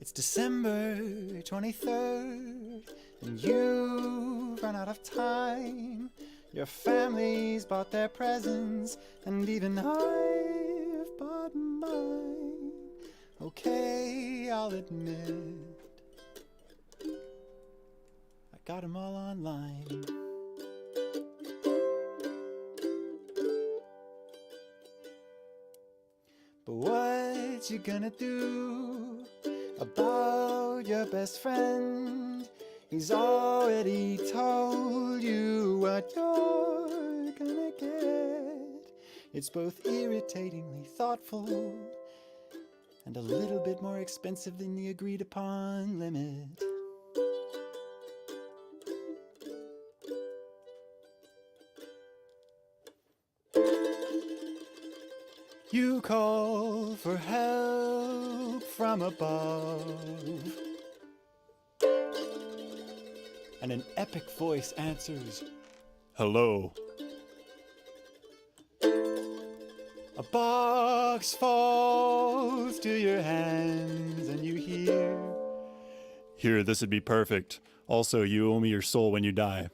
It's December 23rd, and you've run out of time. Your family's bought their presents, and even I've bought mine. Okay, I'll admit, I got 'em all online. But what you gonna do about your best friend? He's already told you what you're gonna get. It's both irritatingly thoughtful and a little bit more expensive than the agreed upon limit. You call for help from above, and an epic voice answers, "Hello." A box falls to your hands, and you hear, "Here, this would be perfect. Also, you owe me your soul when you die."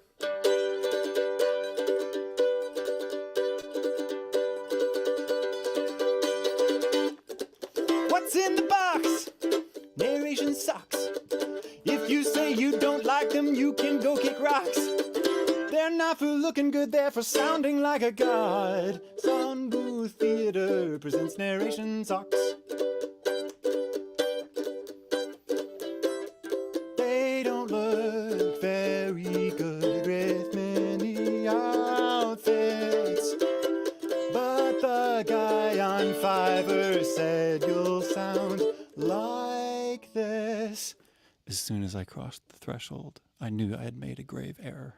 What's in the box? Narration sucks. If you say you don't like them, you can go kick rocks. They're not for looking good, they're for sounding like a god. Soundbooth Theater presents narration sucks. They don't look very good with many outfits, but the guy on Fiverr said you'll sound like this. As soon as I crossed the threshold, I knew I had made a grave error.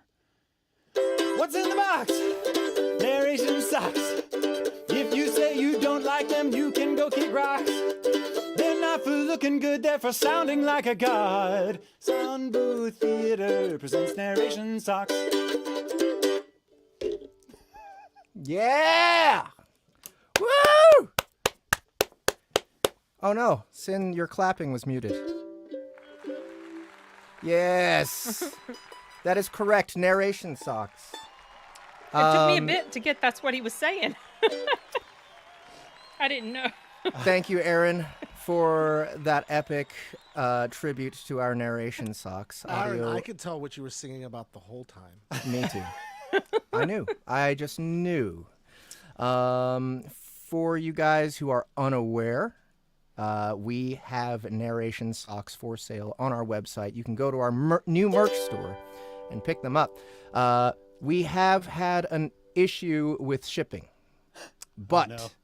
What's in the box? Narration sucks. If you say you don't like them, you can go kick rocks. They're not for looking good, they're for sounding like a god. Soundbooth Theater presents narration sucks. Yeah! Woo! Oh no, Sin, your clapping was muted. Yes! That is correct. Narration sucks. It took me a bit to get that's what he was saying. I didn't know. Thank you, Aaron, for that epic tribute to our narration sucks. Aaron, I could tell what you were singing about the whole time. Me too. I knew. I just knew. For you guys who are unaware, we have narration socks for sale on our website. You can go to our new merch store and pick them up. We have had an issue with shipping, but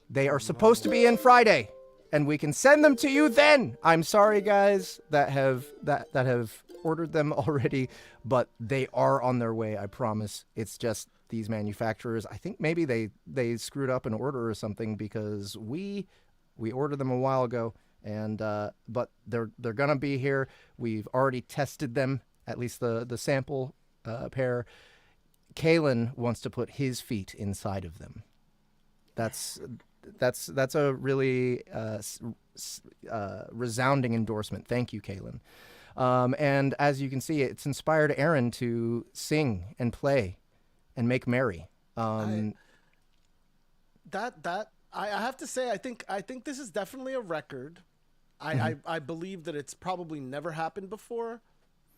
they are supposed to be in Friday, and we can send them to you then. I'm sorry, guys, that have ordered them already, but they are on their way. I promise. It's just these manufacturers. I think maybe they screwed up an order or something, because we ordered them a while ago, and but they're gonna be here. We've already tested them, at least the sample pair. Kalen wants to put his feet inside of them. That's a really resounding endorsement. Thank you, Kalen. And as you can see, it's inspired Aaron to sing and play and make merry. I have to say, I think this is definitely a record. I believe that it's probably never happened before.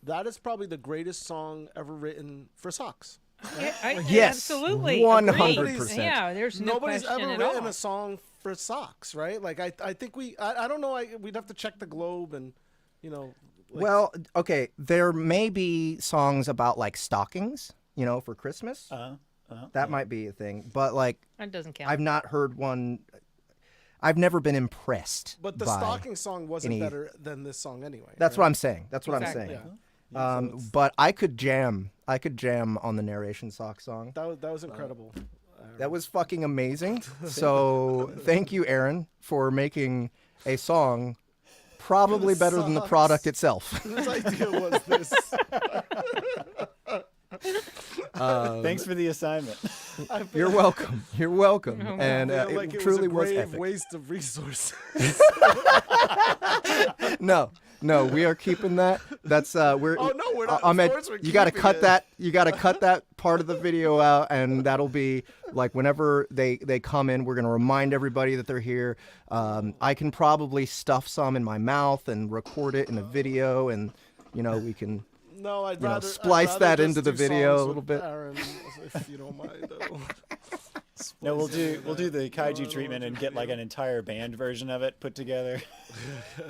That is probably the greatest song ever written for socks. Yes, absolutely, 100%. Yeah, there's no Nobody's question ever at written all. a song for socks, right? Like I think I don't know. We'd have to check the Globe and, like, well, okay, there may be songs about like stockings, for Christmas. That might be a thing, but like That doesn't count. I've not heard one. I've never been impressed. But the by stocking song wasn't better than this song anyway. That's right? what I'm saying. That's what Exactly. I'm saying. Yeah. But I could jam on the narration sock song. That was incredible. That was fucking amazing. So thank you, Aaron, for making a song probably better than the product itself. Whose idea was this? Thanks for the assignment. You're welcome. You're welcome. Oh, And like it truly was grave epic. waste of resources. No, we are keeping that. That's we're. Oh, no, we're not. Ahmed, Of course we're you got to keeping cut it. that. You got to cut that part of the video out, and that'll be like whenever they come in, we're gonna remind everybody that they're here. I can probably stuff some in my mouth and record it in a video, and we can. No, I'd You know, rather splice I'd that rather into just the do video songs a little with bit. Aaron, if you don't mind. No, we'll do the kaiju treatment and get like an entire band version of it put together.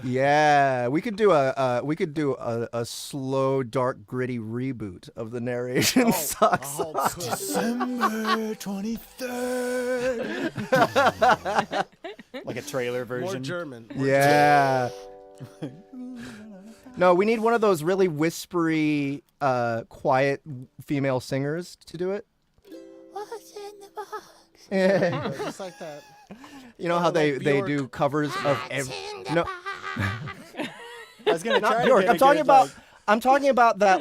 Yeah, we could do a slow, dark, gritty reboot of the narration sucks. December 23rd. Like a trailer More version. German. Yeah. No, we need one of those really whispery, quiet female singers to do it. What's in the box? Yeah. Yeah, just like that. You know how they like Bjork. do covers of every. No, I was gonna try not to Bjork. get I'm a talking good, about. like- I'm talking about that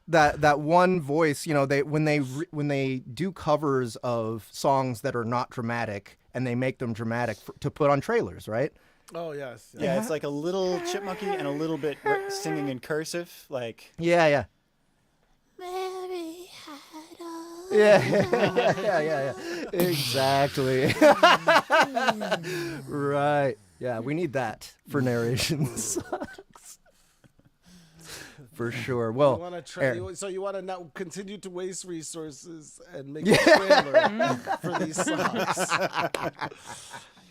that one voice. When they do covers of songs that are not dramatic and they make them dramatic to put on trailers, right? Oh yes. Yeah, it's like a little chipmunky and a little bit singing in cursive, like. Yeah. Mary had a Yeah. Exactly. Right. Yeah, we need that for narrations. For sure. You Well, want to Aaron. so you want to now continue to waste resources and make a trailer for these songs.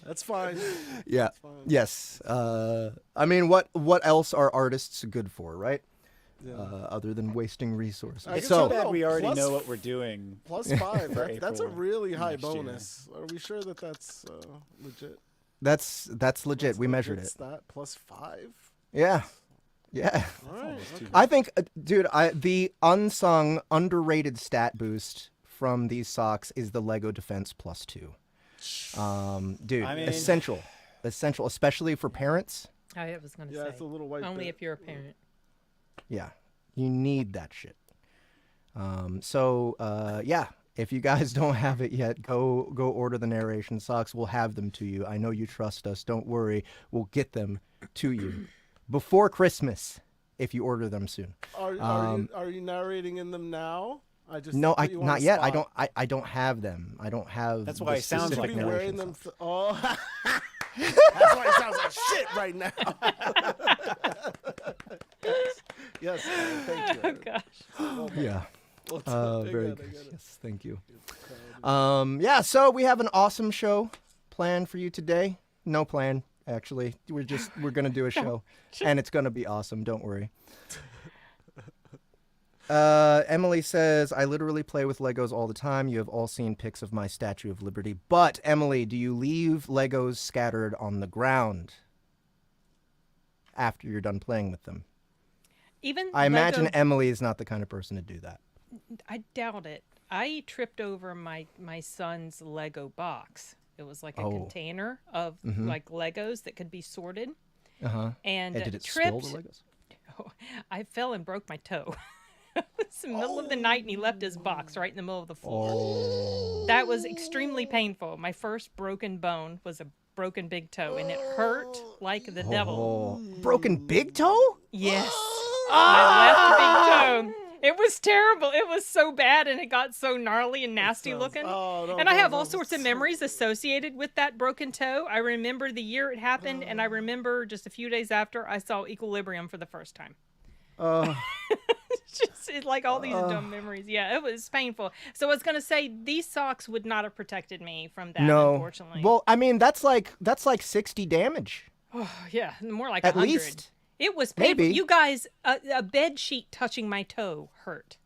That's fine. Yeah. fine. Yes. I mean, what else are artists good for, right? Yeah. Other than wasting resources. I guess So I don't bad know, we already plus know what we're doing. Plus 5. That's a April really high next year. bonus. Are we sure that that's legit? That's legit. We measured it. Stat plus 5. Yeah. All right. Okay. I think, dude, the unsung, underrated stat boost from these socks is the Lego Defense +2. Dude, I mean- essential, especially for parents. I was going to Yeah, say. it's a little white. Only bit. if you're a parent. Yeah, you need that shit. Yeah, if you guys don't have it yet, go order the narration socks. We'll have them to you. I know you trust us. Don't worry. We'll get them to you before Christmas if you order them soon. Are you narrating in them now? I just No, put you on not the yet. spot. I don't have them. I don't have. That's the why it sounds Should like be specific wearing narration them. socks. That's why it sounds like shit right now. Yes, thank you. Oh, gosh. Yeah. Very I good. get it. Yes, thank you. Yeah, so we have an awesome show planned for you today. No plan, actually. We're gonna do a show, and it's gonna be awesome. Don't worry. Emily says, I literally play with Legos all the time. You have all seen pics of my Statue of Liberty. But, Emily, do you leave Legos scattered on the ground after you're done playing with them? Even I imagine Lego- Emily is not the kind of person to do that. I doubt it. I tripped over my son's Lego box. It was like a Oh. container of like Legos that could be sorted. Uh-huh. And Did it tripped. spill the Legos? I fell and broke my toe. It was the middle of the night, and he left his box right in the middle of the floor. Oh. That was extremely painful. My first broken bone was a broken big toe, and it hurt like the devil. Oh. Broken big toe? Yes. My left big toe. It was terrible. It was so bad, and it got so gnarly and nasty looking. Oh, no, And I no, have no, all sorts of memories associated with that broken toe. I remember the year it happened, and I remember just a few days after I saw ᵃᵃᵃ for the first time. It's like all these dumb memories. Yeah, it was painful. So I was gonna say these socks would not have protected me from that. No. Unfortunately. Well, I mean, that's like 60 damage. yeah, more like At 100. least. It was painful. Maybe. You guys, a bed sheet touching my toe hurt.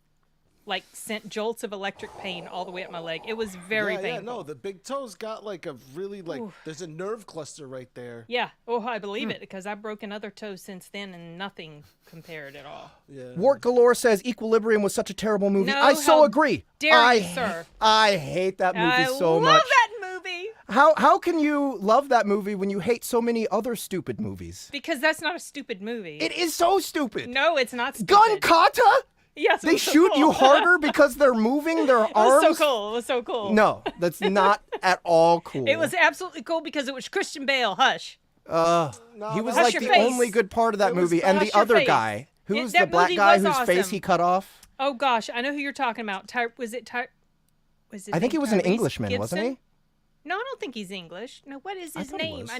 Like sent jolts of electric pain all the way up my leg. It was very Yeah, painful. no, the big toe's got like a really there's a nerve cluster right there. Yeah. Oh, I believe it because I've broken other toes since then and nothing compared at all. Yeah. Wart Galore says Equilibrium was such a terrible movie. No, I so how agree. dare you, sir. I hate that movie I so love much. that movie How can you love that movie when you hate so many other stupid movies? because that's not a stupid movie. It is so stupid. No, it's not stupid. Gun Kata? Yes, They shoot you harder because they're moving their It was arms. so cool. It was so cool. No, that's not at all cool. It was absolutely cool because it was Christian Bale. Hush. He No, was Hush like your the face. only good part of that It was movie, and Hush the your other face. guy, who's the That black movie guy was whose face awesome. he cut off. Oh gosh, I know who you're talking about. Was it I think he was an Tyrese Englishman, Gibson? wasn't he? No, I don't think he's English. No, what is his thought he name? was.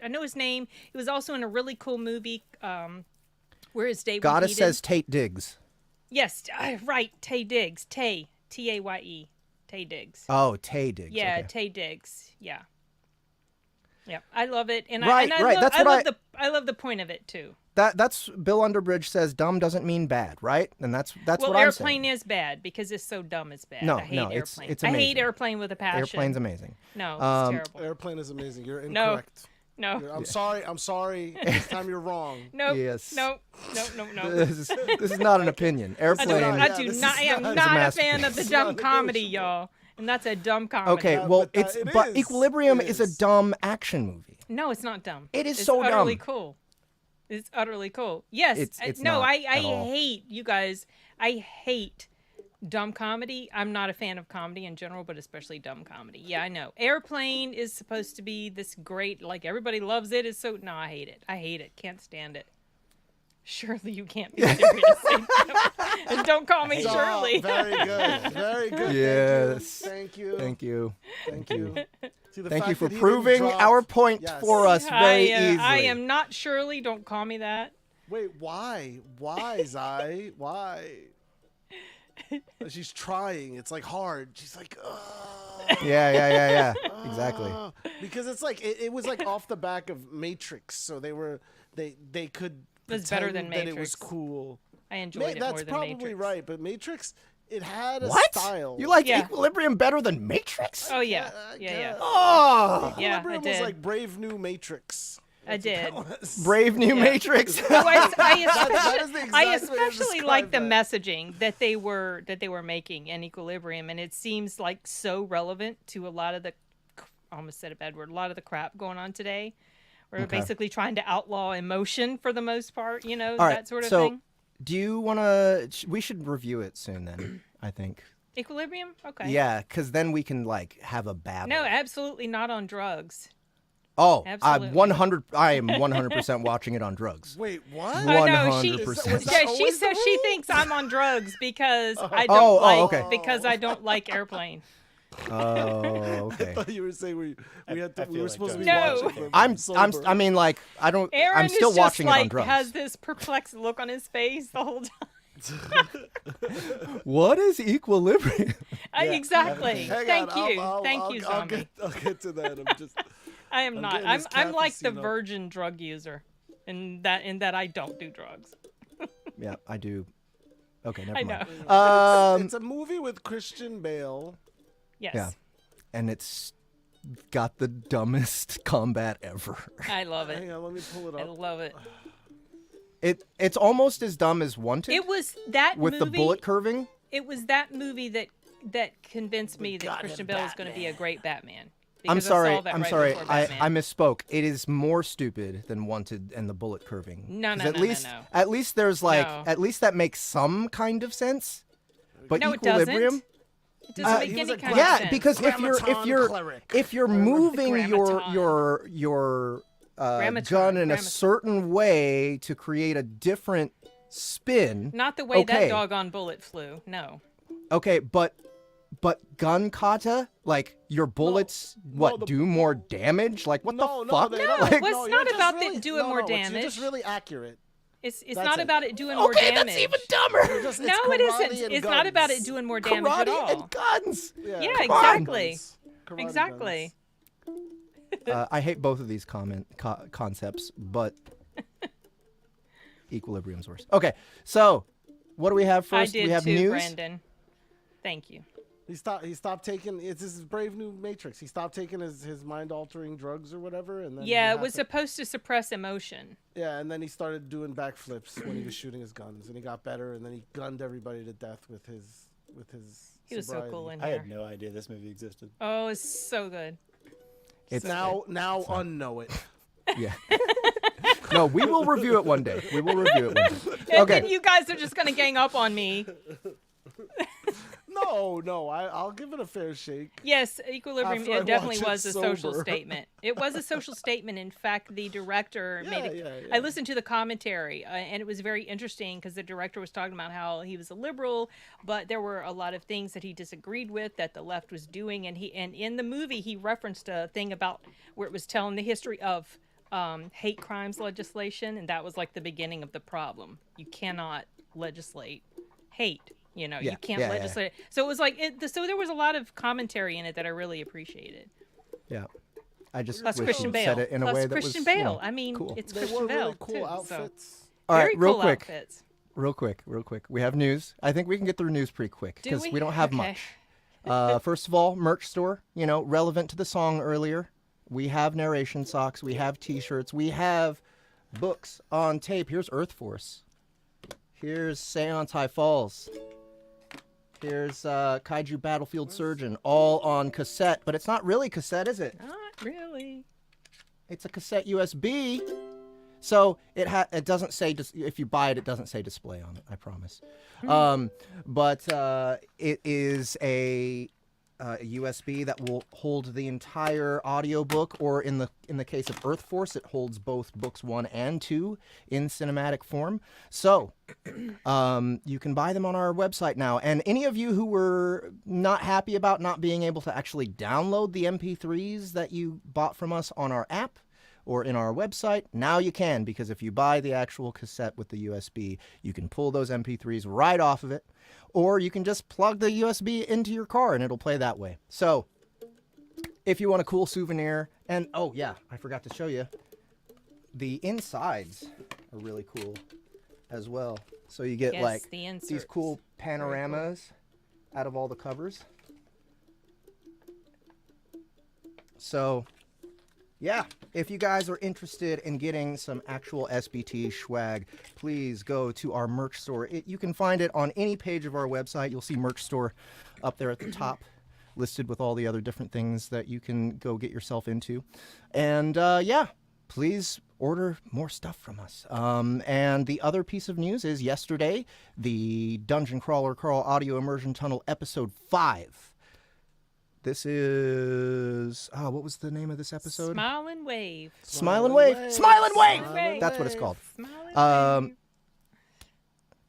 I know his name. He was also in a really cool movie. Where is David? Goddess Eden? says Tate Diggs. Yes, right. Tay Diggs. Tay. T-A-Y-E. Tay Diggs. Oh, Tay Diggs. Yeah, okay. Tay Diggs. Yeah. Yeah, I love it, and Right, I right, love, that's I what love I love the point of it too. That's Bill Underbridge says dumb doesn't mean bad, right? And that's Well, what I'm saying. Airplane is bad because it's so dumb. It's bad. No, I hate no, it's Airplane. amazing. I hate Airplane with a passion. Airplane's amazing. No, it's terrible. Airplane is amazing. You're No. incorrect. No, I'm sorry. This time you're wrong. no, Yes. no. This is not an opinion. Airplane. I Yeah, do this not. I is am not- not a it's a fan of the masterpiece. dumb It's not comedy, negotiable. y'all. And that's a dumb comedy. Okay, Yeah, well, but it is. Equilibrium It is a is. dumb action movie. No, it's not dumb. It is it's so utterly dumb. cool. It's utterly cool. Yes. It's no, not I at all. hate you guys. I hate dumb comedy. I'm not a fan of comedy in general, but especially dumb comedy. Yeah, I know. Airplane is supposed to be this great, like everybody loves it. It's so no, I hate it. I hate it. Can't stand it. Surely you can't be serious. And don't call me Ah, Shirley. very good. Very good. Yes. Thank you. Thank you. Thank you. See, the Thank you fact for that he didn't proving drop- our point Yes. for us very easily. I am not Shirley. Don't call me that. Wait, why? Why, Zai? Why? She's trying. It's like hard. She's like, ugh. Yeah. Exactly. Because it's like it was like off the back of Matrix, so they could It was better than pretend that it was Matrix. cool. I enjoyed it That's more than probably Matrix. right, but Matrix, it had a What? style. You like Yeah. Equilibrium better than Matrix? Oh yeah, I yeah. guess. Oh, Yeah, I Equilibrium was did. like Brave New Matrix. I did. Brave New Matrix. Oh, I that is the exact way to especially describe like the that. messaging that they were making in Equilibrium, and it seems like so relevant to a lot of the, I almost said a bad word, a lot of the crap going on today. We're Okay. basically trying to outlaw emotion for the most part, you know, All right, that sort of so thing. do you want to? We should review it soon then. I think. Equilibrium, okay. Yeah, because then we can like have a babble. No, absolutely not on drugs. Oh, absolutely. I am 100% watching it on drugs. Wait, what? Oh no, she 100%. Was that yeah, she always the says she rule? thinks I'm on drugs because I Oh, don't okay. because I don't like Airplane. Oh, okay. I thought you were saying we had to, I we feel were like supposed to be No. watching them I'm sober. I mean like I don't Aaron I'm still is just watching like it on drugs. has this perplexed look on his face the whole time. What is Equilibrium? Exactly. Hang Thank on, you. Thank you, Zombie. I'll get to that. I'm just. I am not. getting this I'm like the cafecino. virgin drug user, in that I don't do drugs. Yeah, I do. Okay, never I mind. know. It's a movie with Christian Bale. Yes. Yeah. And it's got the dumbest combat ever. I love Hang it. on, let me pull it I up. love it. It's almost as dumb as Wanted It was that with movie. the bullet curving. It was that movie that convinced me that goddamn Christian Bale is going to be a great Batman. I'm Because I sorry. saw that I'm right sorry. before I Batman. misspoke. It is more stupid than Wanted and the bullet curving. No, 'Cause no, at no, least, no. At least there's like No. at least that makes some kind of sense. But No, it doesn't. Equilibrium. It doesn't make he was any a kind of Yeah, sense. because Grammaton cleric. if you're moving Grammaton. your Grammaton, gun in a Grammaton. certain way to create a different spin. Not the way Okay. that doggone bullet flew. No. Okay, but gun kata, like your bullets, do more damage? Like what the fuck? they No, don't. Like, well, it's you're not just about really, it doing more You're damage. just really accurate. It's That's not it. about it doing more okay, damage. that's even dumber. Just, No, it's it karate isn't. and It's not about it guns. doing more damage at Karate all. and guns. Yeah, Karate exactly. guns. Karate Exactly. guns. I hate both of these concepts, but Equilibrium's worse. Okay, so what do we have I first? did We have too, news. Brandon. Thank you. He stopped taking. It's his Brave New Matrix. He stopped taking his mind altering drugs or whatever, and then Yeah, he it had was to- supposed to suppress emotion. Yeah, and then he started doing backflips when he was shooting his guns, and he got better, and then he gunned everybody to death with his. He was so sobriety. cool in I here. had no idea this movie existed. Oh, it's so good. It's Now unknow it. yeah. No, we will review it one day. We will review it one day. And Okay. then you guys are just going to gang up on me. No, I'll give it a fair shake. Yes, Equilibrium, After I it definitely watch it was a social sober. statement. It was a social statement. In fact, the director made it. Yeah. I listened to the commentary, and it was very interesting because the director was talking about how he was a liberal, but there were a lot of things that he disagreed with that the left was doing. And in the movie, he referenced a thing about where it was telling the history of hate crimes legislation, and that was like the beginning of the problem. You cannot legislate hate. You know, you can't legislate. So it was like, so there was a lot of commentary in it that I really appreciated. Yeah. I just Plus wish Christian you Bale. said it in a Plus way that Christian was, Bale. you know, I mean, cool. it's They Christian wore Bale really cool too. outfits. All Very right, real cool quick. outfits. Real quick. We have news. I think we can get through news pretty quick Do because we? we don't have Okay. much. First of all, merch store, you know, relevant to the song earlier. We have narration socks. We have T-shirts. We have books on tape. Here's Earth Force. Here's Seontai Falls. Here's Kaiju Battlefield Surgeon, all on cassette. But it's not really cassette, is it? Not really. It's a cassette USB. So it doesn't say, if you buy it, it doesn't say display on it, I promise. But it is a USB that will hold the entire audiobook, or in the case of Earth Force, it holds both books 1 and 2 in cinematic form. So you can buy them on our website now. And any of you who were not happy about not being able to actually download the MP3s that you bought from us on our app or in our website, now you can, because if you buy the actual cassette with the USB, you can pull those MP3s right off of it, or you can just plug the USB into your car and it'll play that way. So if you want a cool souvenir, and oh yeah, I forgot to show you, the insides are really cool as well. So you get Yes, like the these inserts. cool panoramas out of all the covers. So yeah, if you guys are interested in getting some actual SBT swag, please go to our merch store. You can find it on any page of our website. You'll see merch store up there at the top, listed with all the other different things that you can go get yourself into. And yeah, please order more stuff from us. And the other piece of news is yesterday, the Dungeon Crawler Carl Audio Immersion Tunnel Episode 5. This is, what was the name of this episode? Smile and wave. Smile and Wave. Smile and Wave! Smile and That's what it's called. Smile and wave.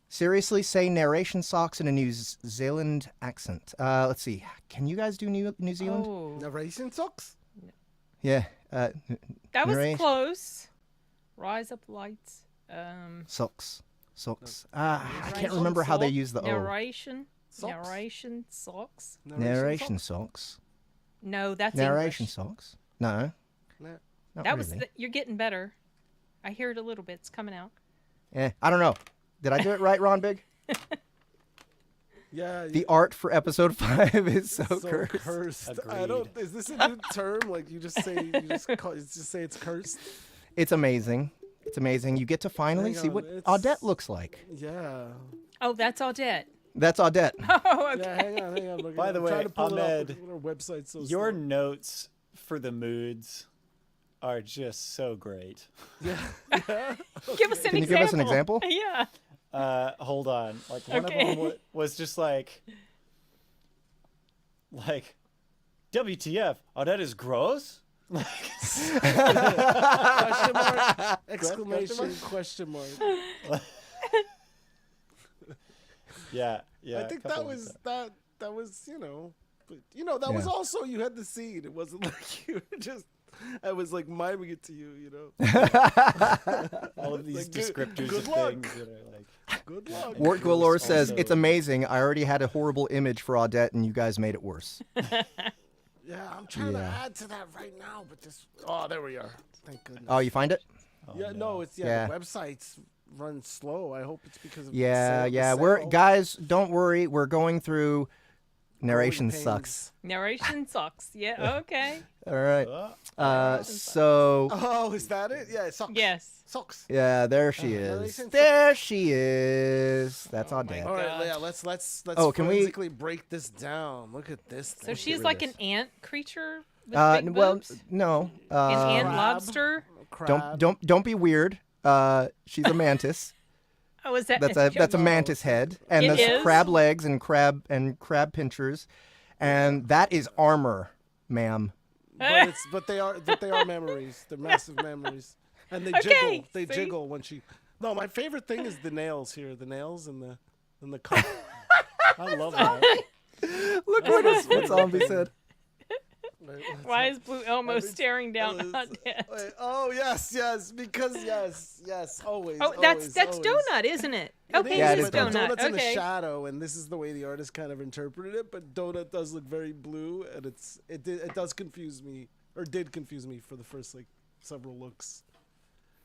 Seriously, say narration socks in a New Zealand accent. Let's see. Can you guys do New Zealand? Oh, Narration socks? Yeah. that was narration- close. Rise up lights. Socks. I can't remember how they use the O. Narration. Socks? Narration socks. Narration socks. No, that's Narration English. socks. No. Nah. Not That was. really. You're getting better. I hear it a little bit. It's coming out. I don't know. Did I do it right, Ron Big? Yeah. The art for episode 5 is so cursed. cursed. I Agreed. don't. Is this a new term? Like you just say, just say it's cursed. It's amazing. It's amazing. You get to finally Hang see on, what it's- Audette looks like. Yeah. Oh, that's all dead. That's Audette. Oh, okay. Yeah. Hang on. Look, By the I'm way, trying to pull it up, Ahmed, but our website's so Your slow. notes for the moods are just so great. Give us an example. Can you give us an example? Yeah. Hold on. Like one Okay. of them was just like WTF? Oh, that is gross. Question mark! Exclamation! Question mark! Yeah. I think a that couple was of that was but that was Yeah. also you had the seed. It wasn't like you were just. I was like miming it to you. all of these Like, descriptors good of luck. things that are like. Good luck. Wart Galore says, Also- it's amazing. I already had a horrible image for Audette, and you guys made it worse. Yeah, I'm trying to Yeah. add to that right now, but just there we are. Thank goodness. Oh, you find it? yeah, no, it's Yeah. the websites run slow. I hope it's because of Yeah. the We're sale. guys, don't worry. We're going through narration pains. sucks. Narration sucks. Yeah. Okay. All right. Oh, So Oh, is that it? Yeah, socks. Yes. Socks. yeah, there she is. narration There she is. That's Oh my Audette. All right, God. yeah, let's Oh, can we- forensically break this down. Look at this thing. So she's rid like of an ant creature with Uh, big well, boobs? no. An ant Crab. lobster? Crab. Don't be weird. She's a mantis. Oh, is that? That's a mantis head, and It there's is? crab legs and crab pinchers, and that is armor, ma'am. But they are memories. They're massive memories, and they Okay, jiggle. They see? jiggle when she. No, my favorite thing is the nails here. The nails and the cup. I love that. Look what zombie said. Why is Blue Elmo staring down on it? Wait, oh yes, because yes, always. Oh, that's always. Donut, isn't it? Okay, Yeah, it it is is Donut. Donut's in the Okay. shadow, and this is the way the artist kind of interpreted it. But Donut does look very blue, and it does confuse me, or did confuse me for the first like several looks.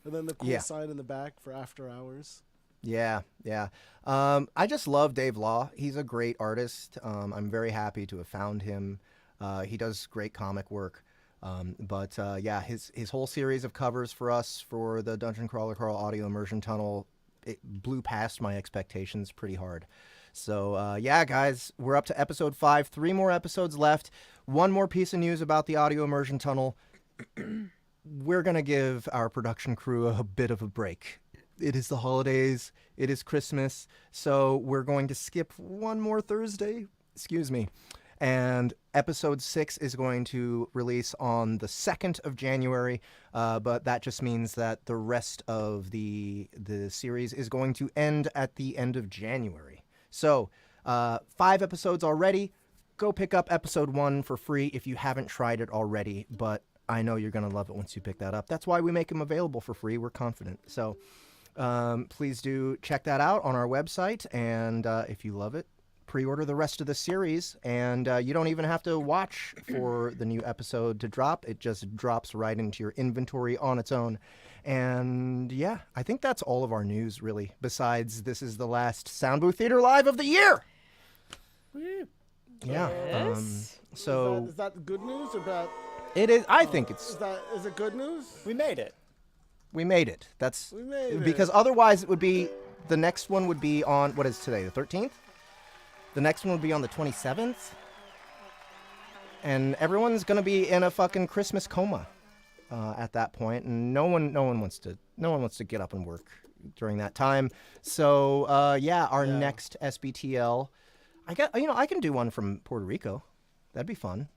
And then the cool sign in the back for after hours. Yeah. I just love Dave Law. He's a great artist. I'm very happy to have found him. He does great comic work. But his whole series of covers for us for the Dungeon Crawler Carl Audio Immersion Tunnel, it blew past my expectations pretty hard. So, guys, we're up to episode 5. 3 more episodes left. One more piece of news about the Audio Immersion Tunnel. We're going to give our production crew a bit of a break. It is the holidays. It is Christmas. So we're going to skip one more Thursday. Excuse me. And episode 6 is going to release on the 2nd of January. But that just means that the rest of the series is going to end at the end of January. So 5 episodes already. Go pick up episode 1 for free if you haven't tried it already. But I know you're going to love it once you pick that up. That's why we make them available for free. We're confident. So please do check that out on our website. And if you love it, pre-order the rest of the series. And you don't even have to watch for the new episode to drop. It just drops right into your inventory on its own. And yeah, I think that's all of our news, really. Besides, this is the last Soundbooth Theater Live of the year. Yeah. Yes. So Is that good news or bad? it is. I think it's. Is it good news? We made it. We made it. That's We made it. because otherwise it would be the next one would be on what is today, the 13th. The next one would be on the 27th, and everyone's gonna be in a fucking Christmas coma at that point, and no one wants to get up and work during that time. So our next SBTL, I can do one from Puerto Rico. That'd be fun.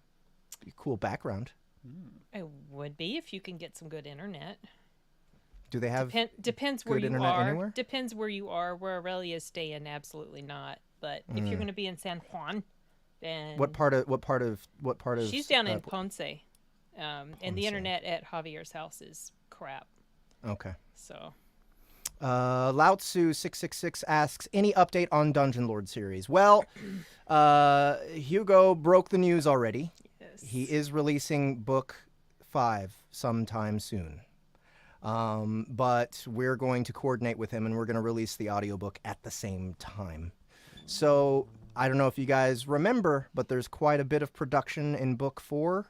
Be a cool background. It would be if you can get some good internet. Do they have Depends where good you internet are. anywhere? Depends where you are. Where Aurelia's staying, absolutely not. But if you're going to be in San Juan, then what part of she's down in Ponce, and the internet at Javier's house is crap. Okay. So ᴃᵚ666 asks, any update on Dungeon Lord series? Well, Hugo broke the news already. yes. He is releasing book 5 sometime soon. But we're going to coordinate with him, and we're going to release the audiobook at the same time. So I don't know if you guys remember, but there's quite a bit of production in book 4.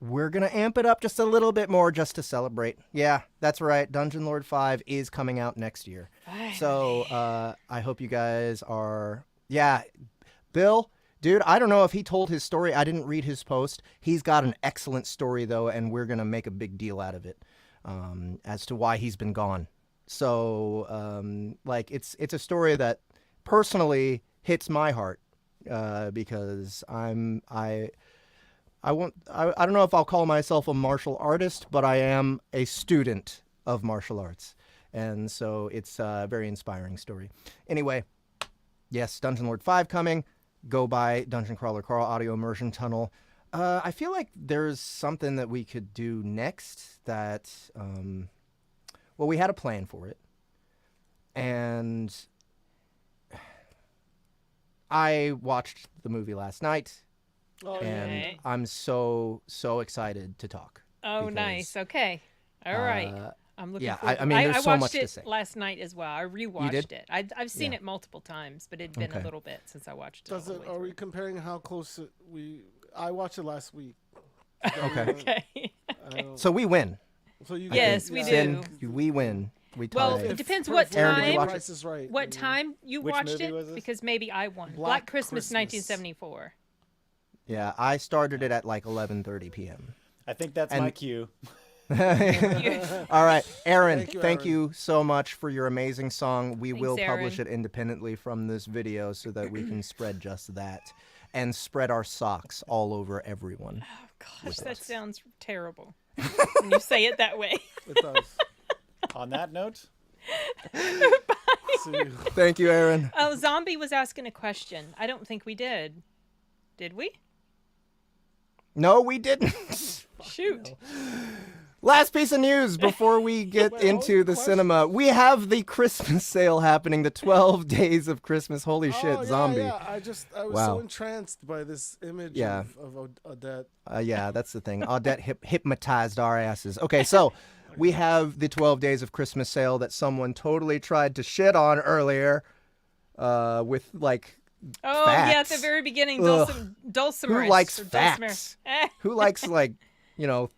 We're going to amp it up just a little bit more just to celebrate. Yeah, that's right. Dungeon Lord 5 is coming out next year. So I hope you guys are... Yeah, Bill, dude, I don't know if he told his story. I didn't read his post. He's got an excellent story, though, and we're going to make a big deal out of it as to why he's been gone. So, it's a story that personally hits my heart because I don't know if I'll call myself a martial artist, but I am a student of martial arts. And so it's a very inspiring story. Anyway, yes, Dungeon Lord 5 coming. Go by Dungeon Crawler Carl Audio Immersion Tunnel. I feel like there's something that we could do next that, we had a plan for it. And I watched the movie last night. And I'm so excited to talk. Oh, because, nice. Okay. All right. I'm looking yeah, forward I mean, there's I so watched much to it say. last night as well. I rewatched it. I've seen it multiple times, but it'd been a Okay. little bit since I watched it. all the way Are we through. comparing how close I watched it last week. Okay. Okay. So we win. So you Yes, we do. Sin, we win. We tie. Well, it depends what Aaron, did you time. watch it? Price is Right. What time you Which watched movie it? was this? Because maybe I won. Black Christmas, Christmas. 1974. Yeah, I started it at like 11:30 p.m. I think that's And- my cue. All right, Aaron, Thank you, you so much for your amazing song. We Thanks, will publish Aaron. it independently from this video so that we can spread just that and spread our socks all over everyone. Gosh, that sounds terrible when you say it that way. It does. On that note, See you. Thank you, Aaron. Oh, Zombie was asking a question. I don't think we did. Did we? No, we didn't. Shoot. Last piece of news before we get Wait, into what the was the question? cinema. We have the Christmas sale happening, the 12 days of Christmas. Holy shit, Oh, yeah, Zombie. Yeah. I was Wow. so entranced by this image Yeah. of Odette. Yeah, that's the thing. Odette hypnotized our asses. Okay, so we have the 12 days of Christmas sale that someone totally tried to shit on earlier with, like, Oh, yeah, at facts. the very beginning, Ugh. Dulcimer. Who likes facts? Who likes, like,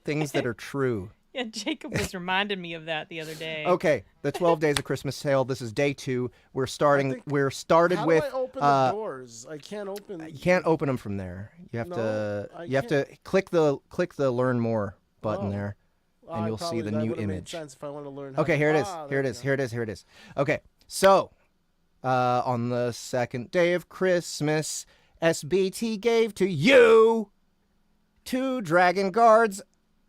things that are true? Yeah, Jacob was reminding me of that the other day. Okay, the 12 days of Christmas sale. This is day 2. We're starting. think- We're started How with. do I open the doors? I can't open. You can't open them from there. You have No, to. I You have to click the learn more button Oh. there, and you'll see the that new would've made image. sense if I want to learn. How Okay, to, here it is. Ah, Here it there is. we Here it is. Here it is. Okay, so on the second day of Christmas, SBT gave to you 2 dragon guards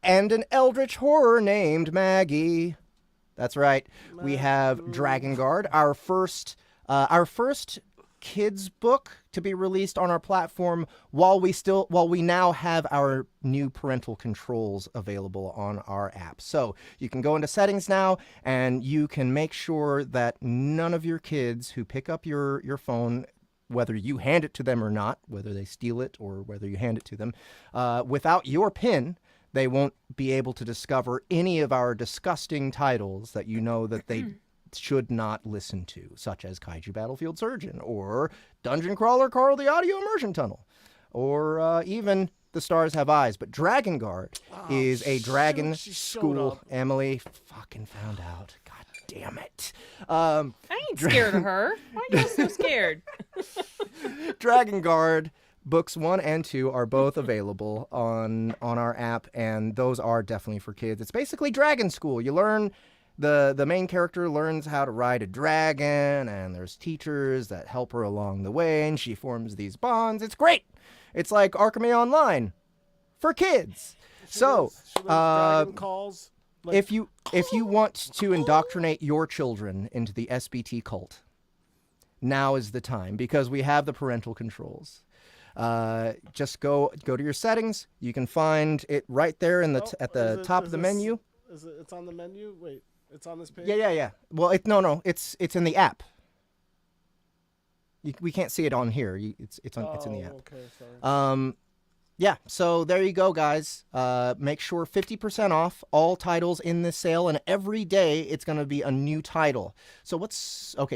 and an eldritch horror named Maggie. That's right. We have Dragon Guard, our first kids book to be released on our platform while we now have our new parental controls available on our app. So you can go into settings now and you can make sure that none of your kids who pick up your phone, whether you hand it to them or not, whether they steal it or whether you hand it to them, without your PIN, they won't be able to discover any of our disgusting titles that you know that they should not listen to, such as Kaiju Battlefield Surgeon or Dungeon Crawler Carl the Audio Immersion Tunnel, or even The Stars Have Eyes. But Dragon Guard is a dragon she showed school. up. Emily fucking found out. God damn it. I ain't scared of her. Why are you so scared? Dragon Guard books 1 and 2 are both available on our app, and those are definitely for kids. It's basically Dragon School. You learn the main character learns how to ride a dragon, and there's teachers that help her along the way, and she forms these bonds. It's great. It's like Arkham Online for kids. So, Should those dragon calls. Like, if you want to indoctrinate your children into the SBT cult, now is the time, because we have the parental controls. Just go to your settings. You can find it right there in the at the top of the menu. It's on the menu. Wait, it's on this page. Yeah. Well, it's in the app. We can't see it on here. It's in the app. Okay, sorry. Yeah, so there you go, guys. Make sure 50% off all titles in this sale, and every day it's going to be a new title. So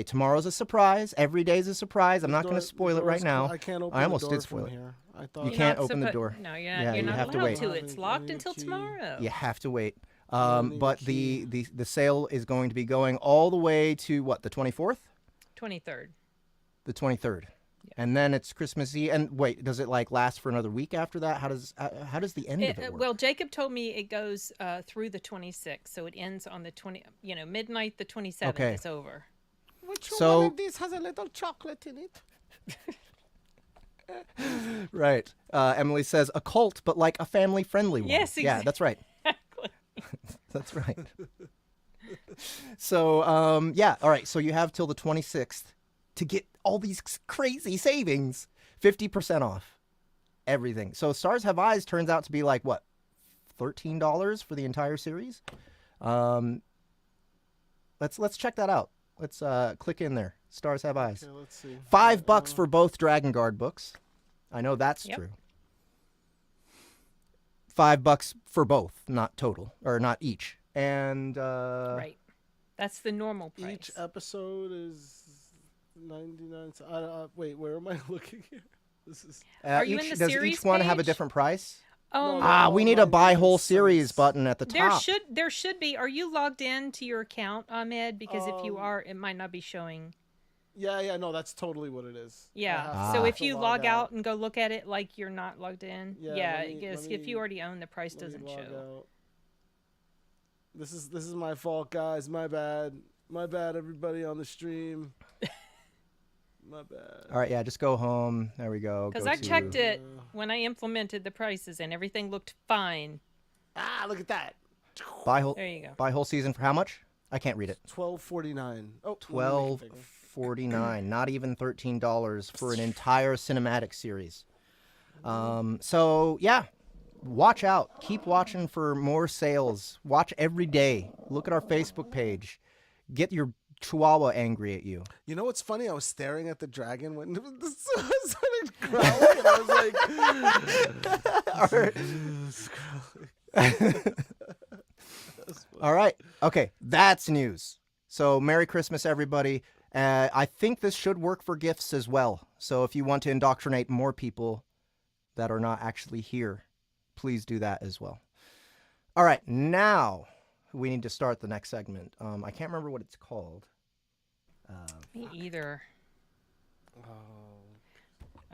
tomorrow's a surprise. Every day's a surprise. I'm not going to spoil it right now. I can't open I almost the door did spoil from it. here. I thought You You're can't not open the suppo- door. No, Yeah, you're you not have to allowed wait. to. It's locked I need until a key. tomorrow. You have to wait. need But a the sale is going to be going all the way to what, the 24th? 23rd. The 23rd. And then it's Christmas Eve. And wait, does it like last for another week after that? How does the end of it work? Well, Jacob told me it goes through the 26th, so it ends on the midnight. The 27th Okay. is over. Which So- one of these has a little chocolate in it? Right. Emily says a cult, but like a family-friendly one. Yes, Yeah, that's right. Exactly. That's right. So, all right. So you have till the 26th to get all these crazy savings. 50% off everything. So Stars Have Eyes turns out to be like, what, $13 for the entire series? Let's check that out. Let's click in there. Stars Have Eyes. Okay, let's see. $5 for both Dragon Guard books. I know that's Yep. true. $5 for both, not total, or not each. And Right. That's the normal price. Each episode is 99 cents. Wait, where am I looking here? This is. Are you each, in the does series each one have a page? different price? Oh, No, We need a mine buy makes whole sense. series button at the top. there should be. Are you logged in to your account, Ahmed? Because if you Um, are, it might not be showing. Yeah, no, that's totally what it is. I Yeah. have So to if you log out and go look at it like you're not logged in, Yeah, yeah, let I me- guess let if me- you already own, the price let me doesn't log show. out. This is my fault, guys. My bad. My bad, everybody on the stream. My bad. All right, yeah, just go home. There we go. Because Go I to- checked it when I implemented the prices and everything looked fine. Ah, look at that. Buy whole, There you go. buy whole season for how much? I can't read it. $12.49. Oh, $12.49. Not even $13 for an entire cinematic series. So yeah, watch out. Keep watching for more sales. Watch every day. Look at our Facebook page. Get your chihuahua angry at you. You know what's funny? I was staring at the dragon when it started growling, and I was like, All right. Okay, that's news. So Merry Christmas, everybody. I think this should work for gifts as well. So if you want to indoctrinate more people that are not actually here, please do that as well. All right, now we need to start the next segment. I can't remember what it's called. Me either.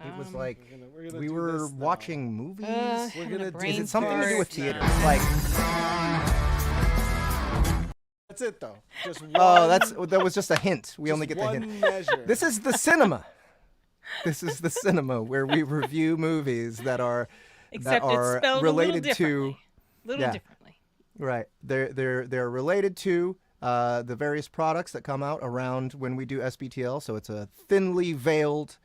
It was like we're gonna we do were this now. watching movies. We're gonna do- Is it something to do with theater? No. Like, That's it though. Just one, oh, that was just a hint. We only just get the one hint. measure. This is the cinema. This is the cinema where we review movies that are Except it's are spelled related a little to differently. Little yeah. differently. right. They're related to the various products that come out around when we do SBTL. So it's a thinly veiled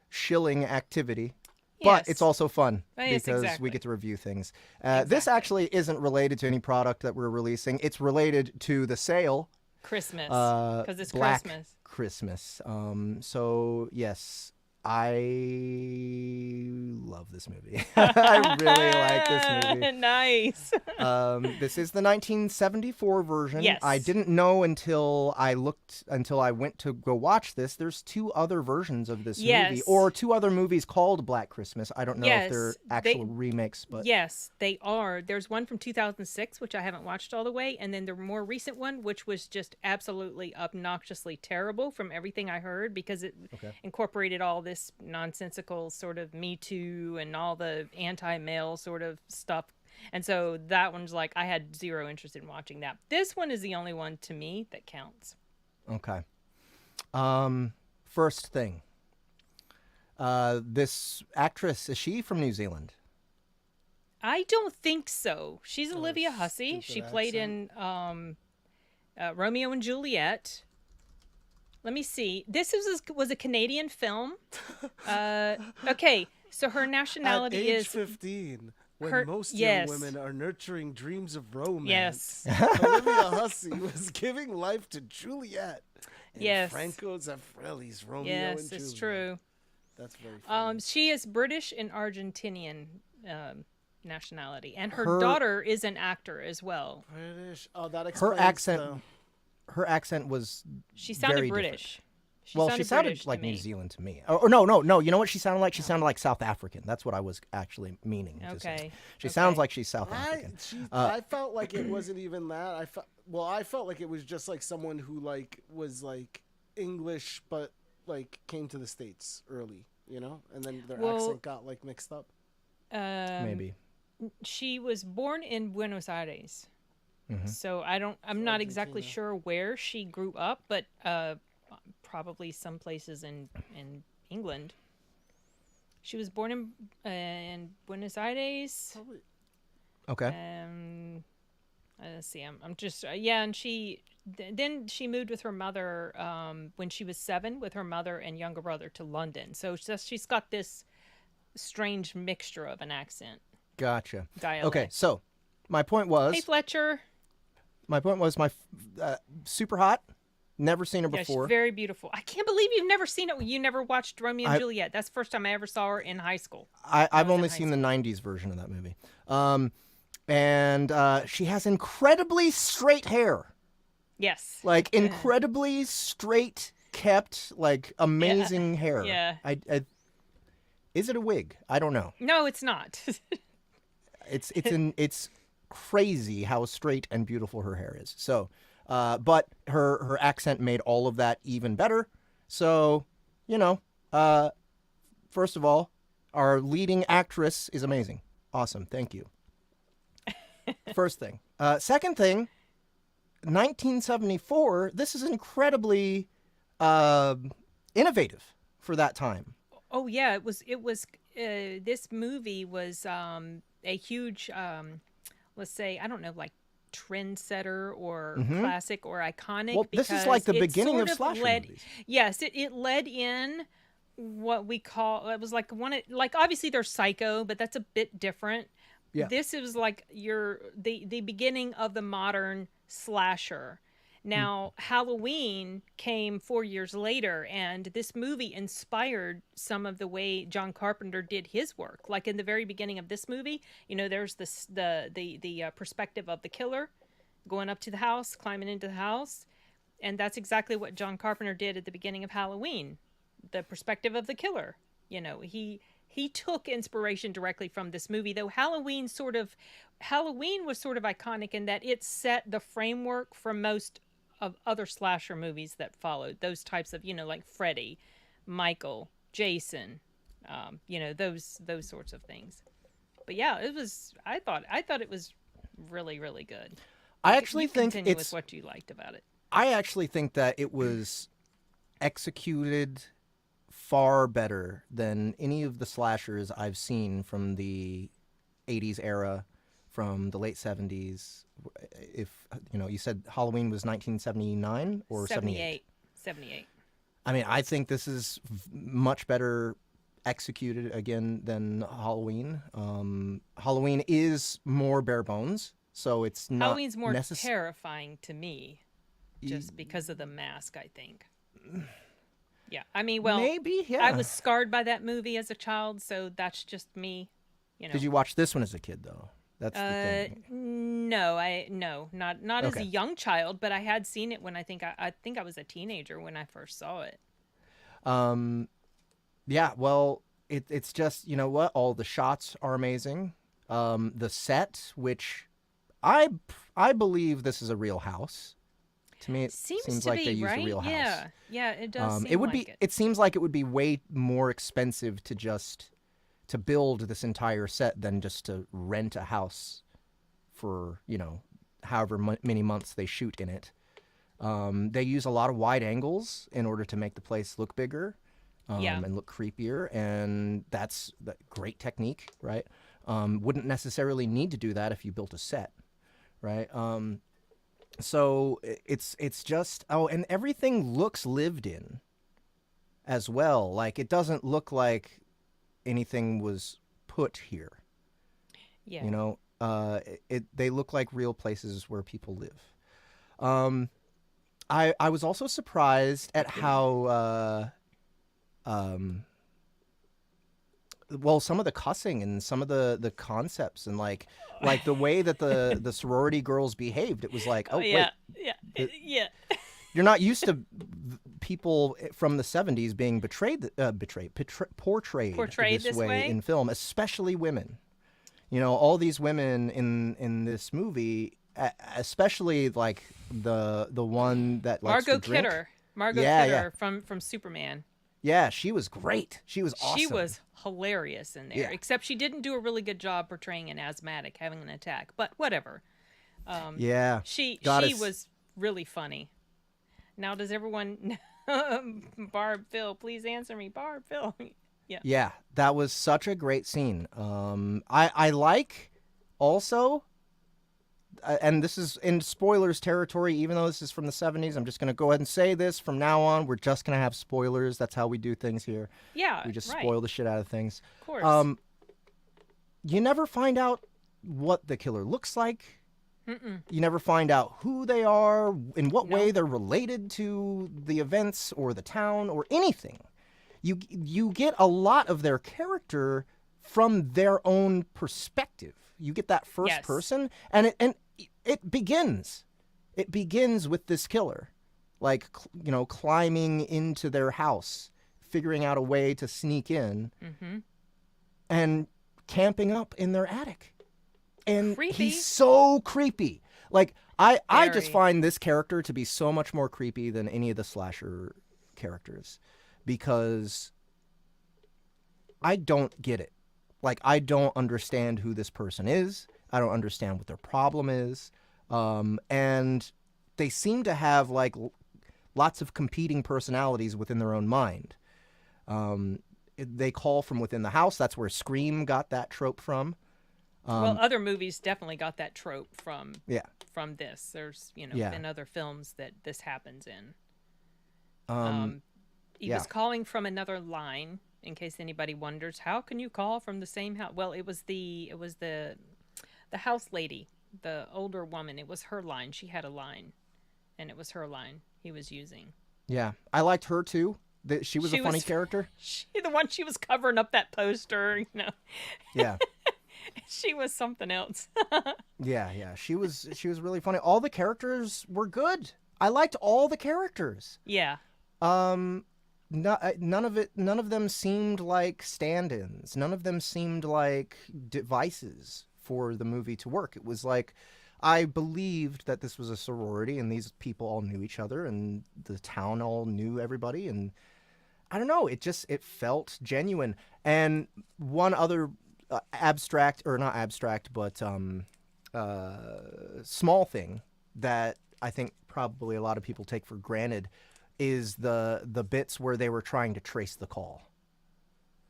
shilling activity. But Yes. it's also fun Yes, because we exactly. get to review things. This actually isn't related to any product that we're releasing. It's related to the sale. Christmas. Because it's Black Christmas. Christmas. So yes, I love this movie. I really like this movie. Nice. This is the 1974 version. Yes. I didn't know until I went to go watch this. There's two other versions of this movie, Yes. or two other movies called Black Christmas. I don't know if they're Yes, actual remakes, but Yes, they are. There's one from 2006, which I haven't watched all the way, and then the more recent one, which was just absolutely obnoxiously terrible from everything I heard, because it incorporated all this nonsensical sort of Me Too and all the anti-male sort of stuff. And so that one's like, I had zero interest in watching that. This one is the only one to me that counts. okay. First thing. This actress, is she from New Zealand? I don't think so. She's Olivia Hussey. stupid She played accent. in Romeo and Juliet. Let me see. This was a Canadian film. Okay, so her At nationality age is 15, when her- most yes. young women are nurturing dreams of romance, yes, Olivia Hussey was giving life to Juliet. In Yes. Franco Zeffirelli's Romeo yes, and it's Juliet. true. That's very funny. She is British and Argentinian nationality, and her Her- daughter is an actor as well. British. Oh, that explains accent Her accent was She sounded very British. different. She Well, sounded she sounded British to like me. New Zealand to me. Or no. You know what she sounded like? She sounded like South African. That's what I was actually meaning to say. Okay. She sounds okay. like she's South African. I felt like it wasn't even that. I felt like it was just like someone who like was like English but like came to the States early, you know, and then their Well, accent got like mixed up. Maybe. She was born in Buenos Aires. Mm-hmm. So I'm not exactly Argentina. sure where she grew up, but probably some places in England. She was born in Buenos Aires. Probably. Okay. Let's see. I'm just and then she moved with her mother when she was 7 with her mother and younger brother to London. So she's got this strange mixture of an accent. Gotcha. Dialect. Okay, so my point was Hey Fletcher. super hot. Never seen her Yeah, she's before. very beautiful. I can't believe you've never seen it. You never watched Romeo and I- Juliet. That's the first time I ever saw her in high school. I've was in only high seen the 90s version of that movie. And she has incredibly straight hair. Yes. Like incredibly straight kept, like amazing hair. Yeah. Is it a wig? I don't know. No, it's not. It's crazy how straight and beautiful her hair is. So, but her accent made all of that even better. So, first of all, our leading actress is amazing. Awesome. Thank you. First thing. Second thing, 1974, this is incredibly innovative for that time. Oh yeah, it was. This movie was a huge, let's say, I don't know, like trendsetter or classic or iconic. Well, this is like the beginning of slasher movies. Yes, it led in what we call, it was like like obviously there's Psycho, but that's a bit different. Yeah. This is like the beginning of the modern slasher. Now, Halloween came 4 years later, and this movie inspired some of the way John Carpenter did his work. Like in the very beginning of this movie, you know, there's the perspective of the killer going up to the house, climbing into the house, and that's exactly what John Carpenter did at the beginning of Halloween. The perspective of the killer. You know, he took inspiration directly from this movie, though Halloween was sort of iconic in that it set the framework for most of other slasher movies that followed. Those types of, you know, like Freddy, Michael, Jason, you know, those sorts of things. But yeah, I thought it was really, really good. I actually think continue with what you liked about it. I actually think that it was executed far better than any of the slashers I've seen from the 80s era, from the late 70s. If, you know, you said Halloween was 1979 or 78? 78. I mean, I think this is much better executed again than Halloween. Halloween is more bare bones, so it's not Halloween's more terrifying to me just because of the mask, I think. Yeah, I mean, well, maybe, yeah. I was scarred by that movie as a child, so that's just me. You know. Did you watch this one as a kid, though? That's the thing. No, not as a young child, but I had seen it when I think I was a teenager when I first saw it. Yeah, well, it's just, you know what? All the shots are amazing. The set, which I believe this is a real house. To me, it seems like they used a real house. Yeah, it does. It would be. It seems like it would be way more expensive to build this entire set than just to rent a house for, you know, however many months they shoot in it. They use a lot of wide angles in order to make the place look bigger and look creepier, and that's great technique, right? Wouldn't necessarily need to do that if you built a set, right? So it's just, and everything looks lived in as well. Like, it doesn't look like anything was put here. Yeah. You know, they look like real places where people live. I was also surprised at how well, some of the cussing and some of the concepts and like the way that the sorority girls behaved. It was like, yeah. You're not used to people from the 70s being portrayed this way in film, especially women. You know, all these women in this movie, especially like the one that likes to drink. Margot Kidder from Superman. Yeah, she was great. She was awesome. She was hilarious in there, except she didn't do a really good job portraying an asthmatic having an attack, but whatever. She was really funny. Now, does everyone... Barb, Phil, please answer me. Barb, Phil. Yeah, that was such a great scene. I like also... and this is in spoilers territory, even though this is from the 70s. I'm just going to go ahead and say this. From now on, we're just going to have spoilers. That's how we do things here. Yeah, we just spoil the shit out of things. Of course. You never find out what the killer looks like. Mm-mm. You never find out who they are, in what way they're related to the events or the town or anything. You get a lot of their character from their own perspective. You get that first person, and it begins with this killer, like, you know, climbing into their house, figuring out a way to sneak in, and camping up in their attic. And he's so creepy. Like, I just find this character to be so much more creepy than any of the slasher characters, because I don't get it. Like, I don't understand who this person is. I don't understand what their problem is. And they seem to have like lots of competing personalities within their own mind. They call from within the house. That's where Scream got that trope from. Well, other movies definitely got that trope from Yeah. from this. There's Yeah. been other films that this happens in. He yeah. was calling from another line. In case anybody wonders, how can you call from the same house? Well, it was the house lady, the older woman. It was her line. She had a line, and it was her line he was using. Yeah. I liked her too. She was a funny character. The one she was covering up that poster, Yeah. She was something else. Yeah. She was really funny. All the characters were good. I liked all the characters. Yeah. None of them seemed like stand-ins. None of them seemed like devices for the movie to work. It was like I believed that this was a sorority and these people all knew each other and the town all knew everybody, and I don't know, it felt genuine. And one other small thing that I think probably a lot of people take for granted is the bits where they were trying to trace the call.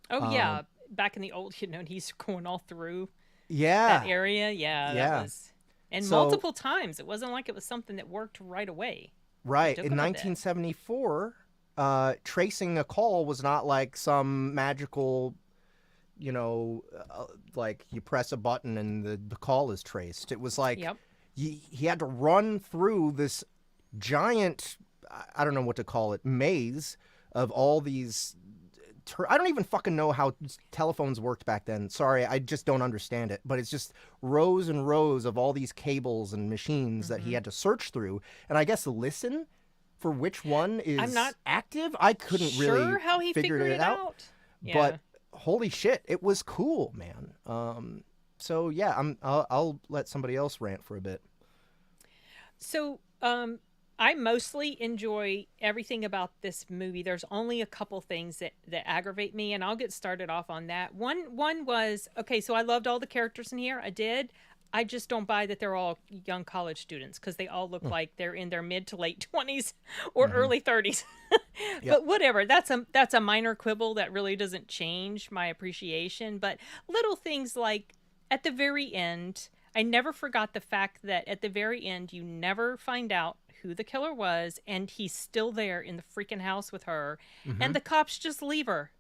Oh yeah, back in the old, and he's going all through Yeah. that area. Yeah, that was, and multiple times. It wasn't like it was something that worked right away. Right. took In them a bit. 1974, tracing a call was not like some magical, like you press a button and the call is traced. It was like Yep. he had to run through this giant, I don't know what to call it, maze of all these. I don't even fucking know how telephones worked back then. Sorry, I just don't understand it. But it's just rows and rows of all these cables and machines that he had to search through. And I guess listen for which one is I'm not active. I couldn't Sure, really how he figure figured it out. Yeah. But holy shit, it was cool, man. So yeah, I'll let somebody else rant for a bit. So, I mostly enjoy everything about this movie. There's only a couple things that aggravate me, and I'll get started off on that. One was, okay, so I loved all the characters in here. I did. I just don't buy that they're all young college students because they all look like they're in their mid to late 20s or early 30s. But whatever, that's a minor quibble that really doesn't change my appreciation. But little things like at the very end, I never forgot the fact that at the very end, you never find out who the killer was, and he's still there in the freaking house with her, and the cops just leave her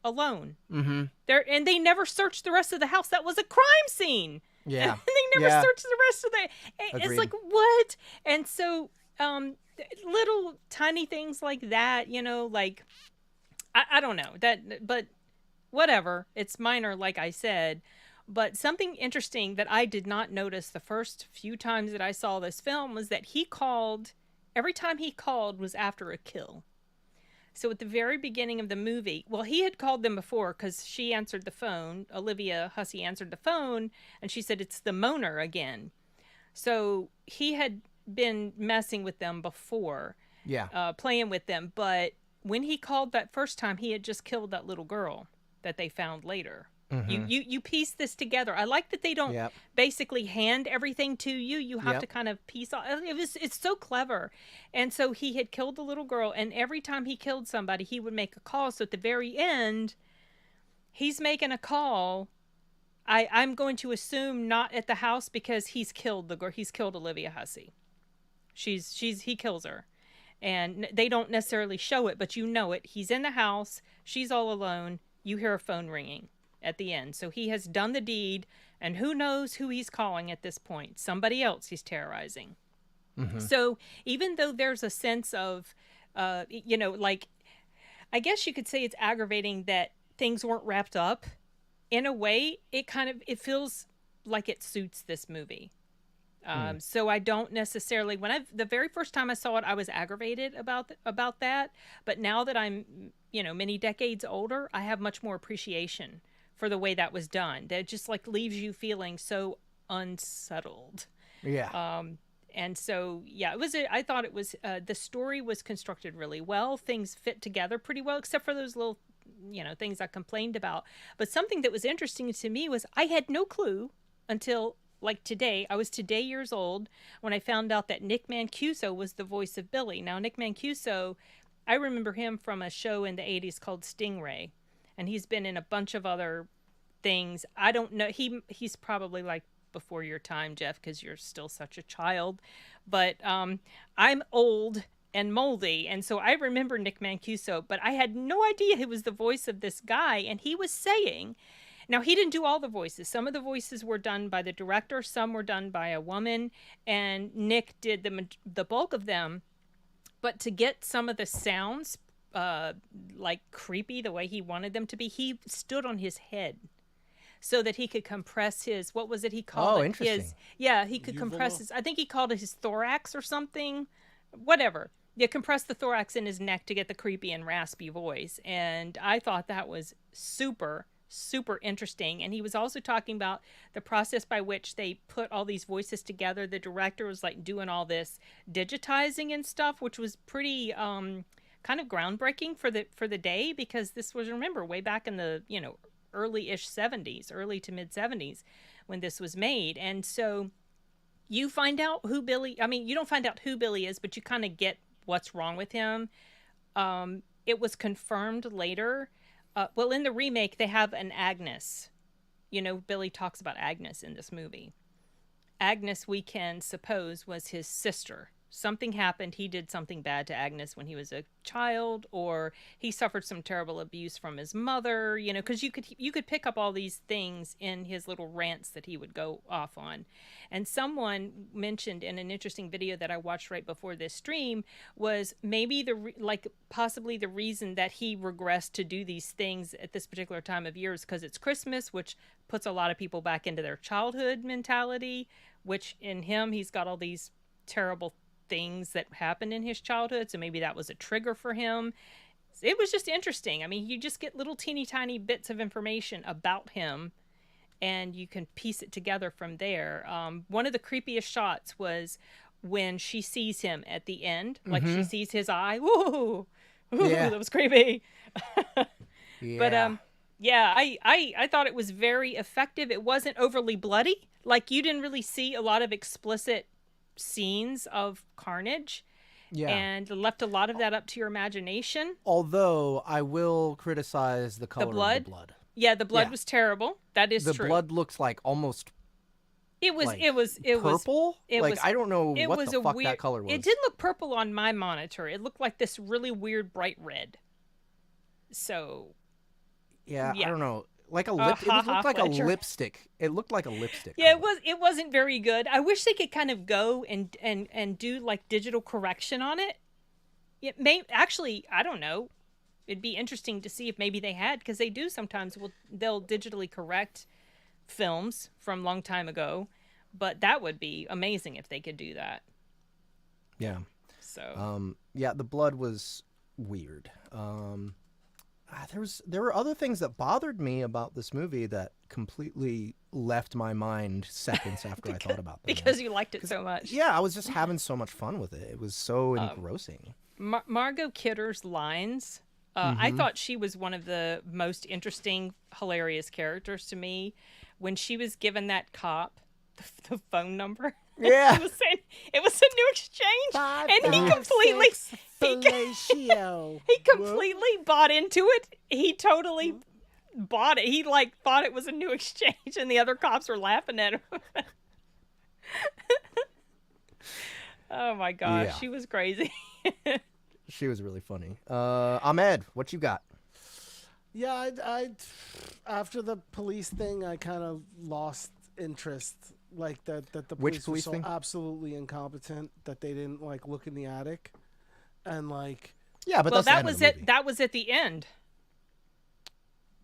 alone. Mm-hmm. And they never searched the rest of the house. That was a crime scene. Yeah. And they never searched the rest of the. It's Agreed. like, what? And so, little tiny things like that, like I don't know that, but whatever. It's minor, like I said. But something interesting that I did not notice the first few times that I saw this film was that every time he called was after a kill. So at the very beginning of the movie, well, he had called them before because she answered the phone. Olivia Hussey answered the phone, and she said, it's the moaner again. So he had been messing with them before, playing with them. But when he called that first time, he had just killed that little girl that they found later. You piece this together. I like that they don't basically hand everything to you. You have to kind of piece off. It's so clever. And so he had killed the little girl, and every time he killed somebody, he would make a call. So at the very end, he's making a call. I'm going to assume not at the house because he's killed the girl. He's killed Olivia Hussey. He kills her. And they don't necessarily show it, but you know it. He's in the house. She's all alone. You hear a phone ringing at the end. So he has done the deed, and who knows who he's calling at this point. Somebody else he's terrorizing. So even though there's a sense of, like, I guess you could say it's aggravating that things weren't wrapped up, in a way, it feels like it suits this movie. So I don't necessarily, the very first time I saw it, I was aggravated about that. But now that I'm, many decades older, I have much more appreciation for the way that was done. That just like leaves you feeling so unsettled. Yeah. And so, yeah, I thought it was, the story was constructed really well. Things fit together pretty well, except for those little, things I complained about. But something that was interesting to me was I had no clue until like today, I was today years old when I found out that Nick Mancuso was the voice of Billy. Now, Nick Mancuso, I remember him from a show in the 80s called Stingray, and he's been in a bunch of other things. I don't know. He's probably like before your time, Jeff, because you're still such a child. But I'm old and moldy, and so I remember Nick Mancuso, but I had no idea he was the voice of this guy, and he was saying... Now, he didn't do all the voices. Some of the voices were done by the director. Some were done by a woman. And Nick did the bulk of them. But to get some of the sounds, like creepy, the way he wanted them to be, he stood on his head so that he could compress his, what was it he called it? Interesting. He could compress his, I think he called it his thorax or something. Whatever. Yeah, compress the thorax in his neck to get the creepy and raspy voice. And I thought that was super interesting. And he was also talking about the process by which they put all these voices together. The director was like doing all this digitizing and stuff, which was pretty kind of groundbreaking for the day, because this was, remember, way back in the early-ish 70s, early to mid 70s when this was made. And so you find out who Billy, I mean, you don't find out who Billy is, but you kind of get what's wrong with him. It was confirmed later. Well, in the remake, they have an Agnes. Billy talks about Agnes in this movie. Agnes, we can suppose, was his sister. Something happened. He did something bad to Agnes when he was a child, or he suffered some terrible abuse from his mother, because you could pick up all these things in his little rants that he would go off on. And someone mentioned in an interesting video that I watched right before this stream was maybe possibly the reason that he regressed to do these things at this particular time of year is because it's Christmas, which puts a lot of people back into their childhood mentality, which in him, he's got all these terrible things that happened in his childhood, so maybe that was a trigger for him. It was just interesting. I mean, you just get little teeny tiny bits of information about him, and you can piece it together from there. One of the creepiest shots was when she sees him at the end, like she sees his eye. Woo! Yeah. That was creepy. Yeah. But I thought it was very effective. It wasn't overly bloody. Like, you didn't really see a lot of explicit scenes of carnage, and left a lot of that up to your imagination. Although I will criticize the color of the blood. Yeah, the blood was terrible. That is true. The blood looks like almost it was purple. Was I don't know what was the fuck weird, that color was. It did look purple on my monitor. It looked like this really weird bright red. So yeah. I don't know. Like a lip. It looked like a lipstick. It looked like a lipstick. Yeah, it wasn't very good. I wish they could kind of go and do like digital correction on it. It may actually, I don't know. It'd be interesting to see if maybe they had, because they do sometimes. They'll digitally correct films from long time ago, but that would be amazing if they could do that. Yeah. So. The blood was weird. There were other things that bothered me about this movie that completely left my mind seconds after I thought about them. Because you liked it so much. Yeah, I was just having so much fun with it. It was so engrossing. Margot Kidder's lines, I thought she was one of the most interesting, hilarious characters to me. When she was given that cop the phone number. Yeah. He was saying it was a new exchange. And he completely he completely bought into it. He totally bought it. He thought it was a new exchange, and the other cops were laughing at him. Oh my gosh, Yeah. she was crazy. She was really funny. Ahmed, what you got? Yeah, I after the police thing, I kind of lost interest. Like that the police were so absolutely incompetent that they didn't look in the attic, and yeah, but that was it. That was at the end.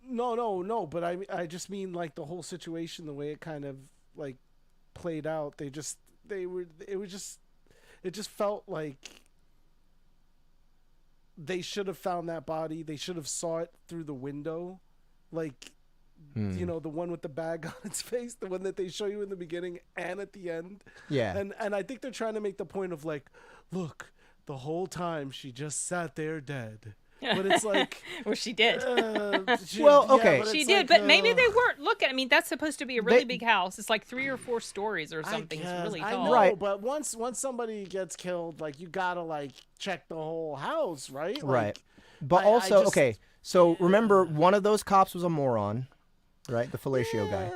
No, but I just mean the whole situation, the way it kind of played out. It just felt like they should have found that body. They should have saw it through the window, the one with the bag on its face, the one that they show you in the beginning and at the end. Yeah. And I think they're trying to make the point of look, the whole time she just sat there dead. But it's like, Well, she did. Well, okay. but She it's did, like, but maybe they weren't looking. I mean, that's supposed to be a really They- big house. It's like 3 or 4 stories or I something. It's guess. really I tall. know, Right. but once somebody gets killed, like, you gotta like check the whole house, right? Right. Like, But I also, just- okay, so remember, one of those cops was a moron, right? The fellatio guy.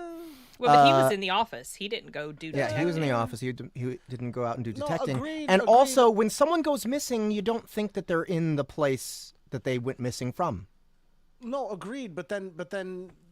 Well, but he was in the office. He didn't go do Yeah, he was in the detecting. office. He didn't go out and do No, detecting. agreed, and agreed. also, when someone goes missing, you don't think that they're in the place that they went missing from. No, agreed. But then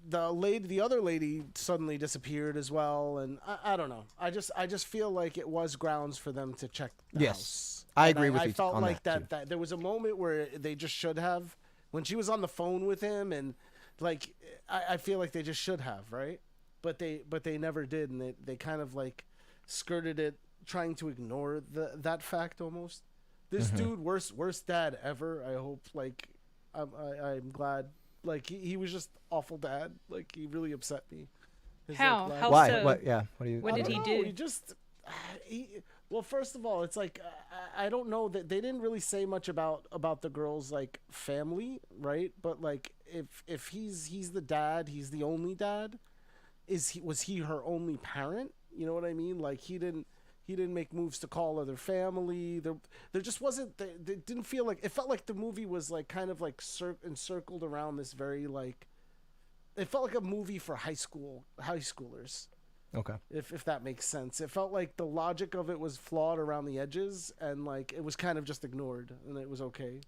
the other lady suddenly disappeared as well, and I don't know. I just feel like it was grounds for them to check the Yes. house. I And agree with I you felt on like that, too. that there was a moment where they just should have, when she was on the phone with him, and like I feel like they just should have, right? But they never did, and they kind of like skirted it, trying to ignore that fact almost. This dude, worst dad ever. I hope, like, I'm glad. Like, he was just awful dad. Like, he really upset me. His, How? like, How last- Why? so? What? Yeah. What do you? What I did don't he know, do? He just, well, first of all, it's like I don't know that they didn't really say much about the girl's like family, right? But like if he's the dad, he's the only dad. Was he her only parent? You know what I mean? Like he didn't make moves to call other family. There just wasn't. They didn't feel like it felt like the movie was like kind of like encircled around this very like. It felt like a movie for high schoolers. Okay. If that makes sense. It felt like the logic of it was flawed around the edges, and like it was kind of just ignored, and it was okay.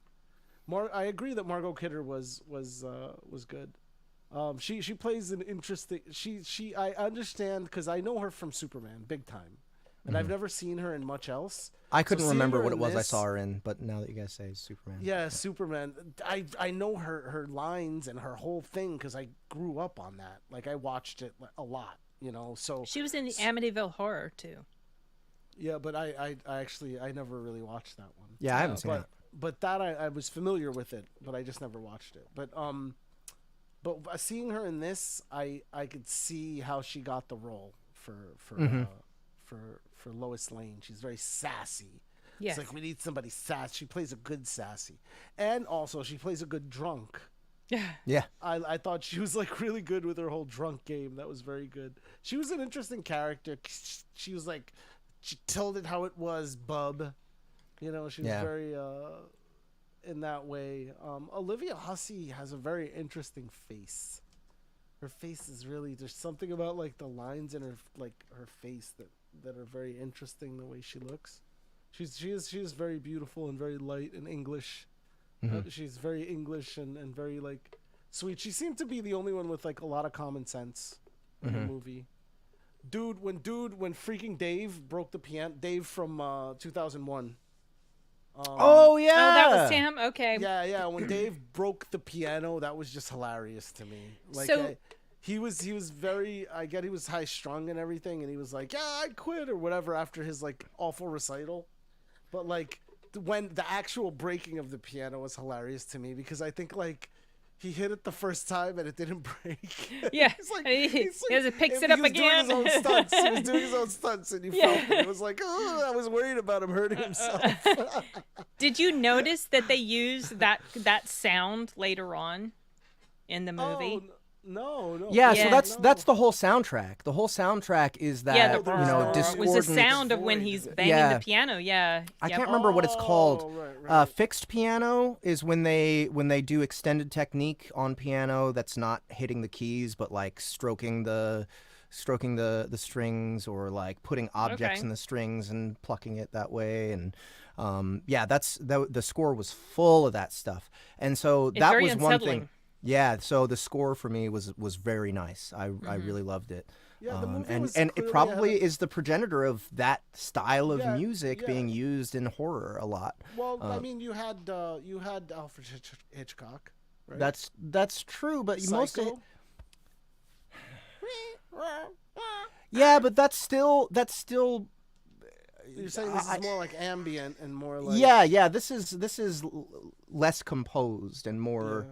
I agree that Margot Kidder was good. She plays an interesting. I understand because I know her from Superman, big time, and I've never seen her in much else. I couldn't seeing remember her what it in was I this- saw her in, but now that you guys say Superman. Yeah, Superman. I know her lines and her whole thing because I grew up on that. Like I watched it a lot, you know. So She was in the Amityville Horror too. yeah, but I actually never really watched that one. Yeah, I haven't seen that. But that I was familiar with it, but I just never watched it. But seeing her in this, I could see how she got the role for Lois Lane. She's very sassy. Yes. It's like we need somebody sassy. She plays a good sassy, and also she plays a good drunk. Yeah. I thought she was like really good with her whole drunk game. That was very good. She was an interesting character. She was like, she told it how it was, bub. You know, she was Yeah. very in that way. Olivia Hussey has a very interesting face. Her face is really, there's something about like the lines in her face that are very interesting. The way she looks, she is very beautiful and very light and English. She's very English and very like sweet. She seemed to be the only one with like a lot of common sense in the movie. When freaking Dave broke the piano, Dave from 2001. Oh yeah. Oh, that was Sam. Okay. Yeah. When Dave broke the piano, that was just hilarious to me. Like, So- he was very. I get he was high strung and everything, and he was like, "Yeah, I quit" or whatever after his like awful recital. But like when the actual breaking of the piano was hilarious to me because I think like he hit it the first time and it didn't break. Yeah. It's like, He picks if it up he was again. Doing his own stunts. He was doing his own stunts, and you felt it. It was like, oh, I was worried about him hurting himself. Did you notice that they use that sound later on in the movie? Oh, no. Yeah, Yeah. so that's the whole soundtrack. The whole soundtrack is that Yeah, the you know was the discordant. sound of when he's banging Yeah. the piano. Yeah. I Yep. can't remember what it's called. Right. Fixed piano is when they do extended technique on piano that's not hitting the keys but like stroking the strings or like putting objects Okay. in the strings and plucking it that way and the score was full of that stuff and so It's that very was one unsettling. thing. Yeah, so the score for me was very nice. I really loved it. Yeah, the movie was and it clearly probably ahead of- is the progenitor of that style of Yeah, music yeah. being used in horror a lot. Well, I mean, you had Alfred Hitchcock, right? That's true, but most of it, Psycho. yeah, but that's still You're saying this is more like ambient and more like yeah. This is less composed and more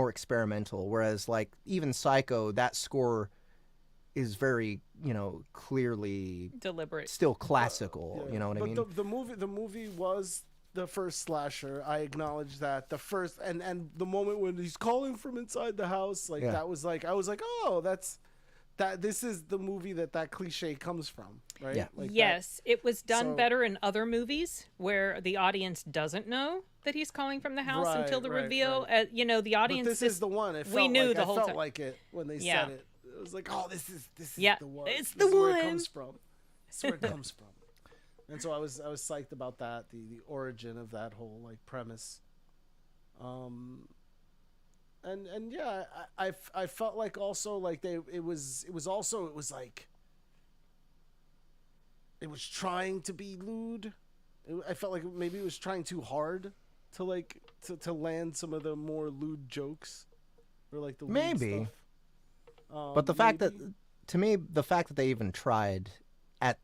experimental. Whereas like even Psycho, that score is very clearly Deliberate. still classical. Yeah. You know what I But mean? the movie was the first slasher. I acknowledge that the first and the moment when he's calling from inside the house, like that was like I was like, oh, this is the movie that cliche comes from, right? Yeah. Like yes, it was done So- better in other movies where the audience doesn't know that he's calling from the house until the Right, reveal. right. You know, the But audience. this is the one. It felt we knew like, the I whole felt time. like it when they Yeah. said it. It was like, oh, this is Yeah, the one. it's This the is where one. it comes from. This is where it comes from. And so I was psyched about that, the origin of that whole like premise. And yeah, I felt like also like it was like it was trying to be lewd. I felt like maybe it was trying too hard to like to land some of the more lewd jokes or like the lewd Maybe. stuff. But the fact that, maybe. to me, the fact that they even tried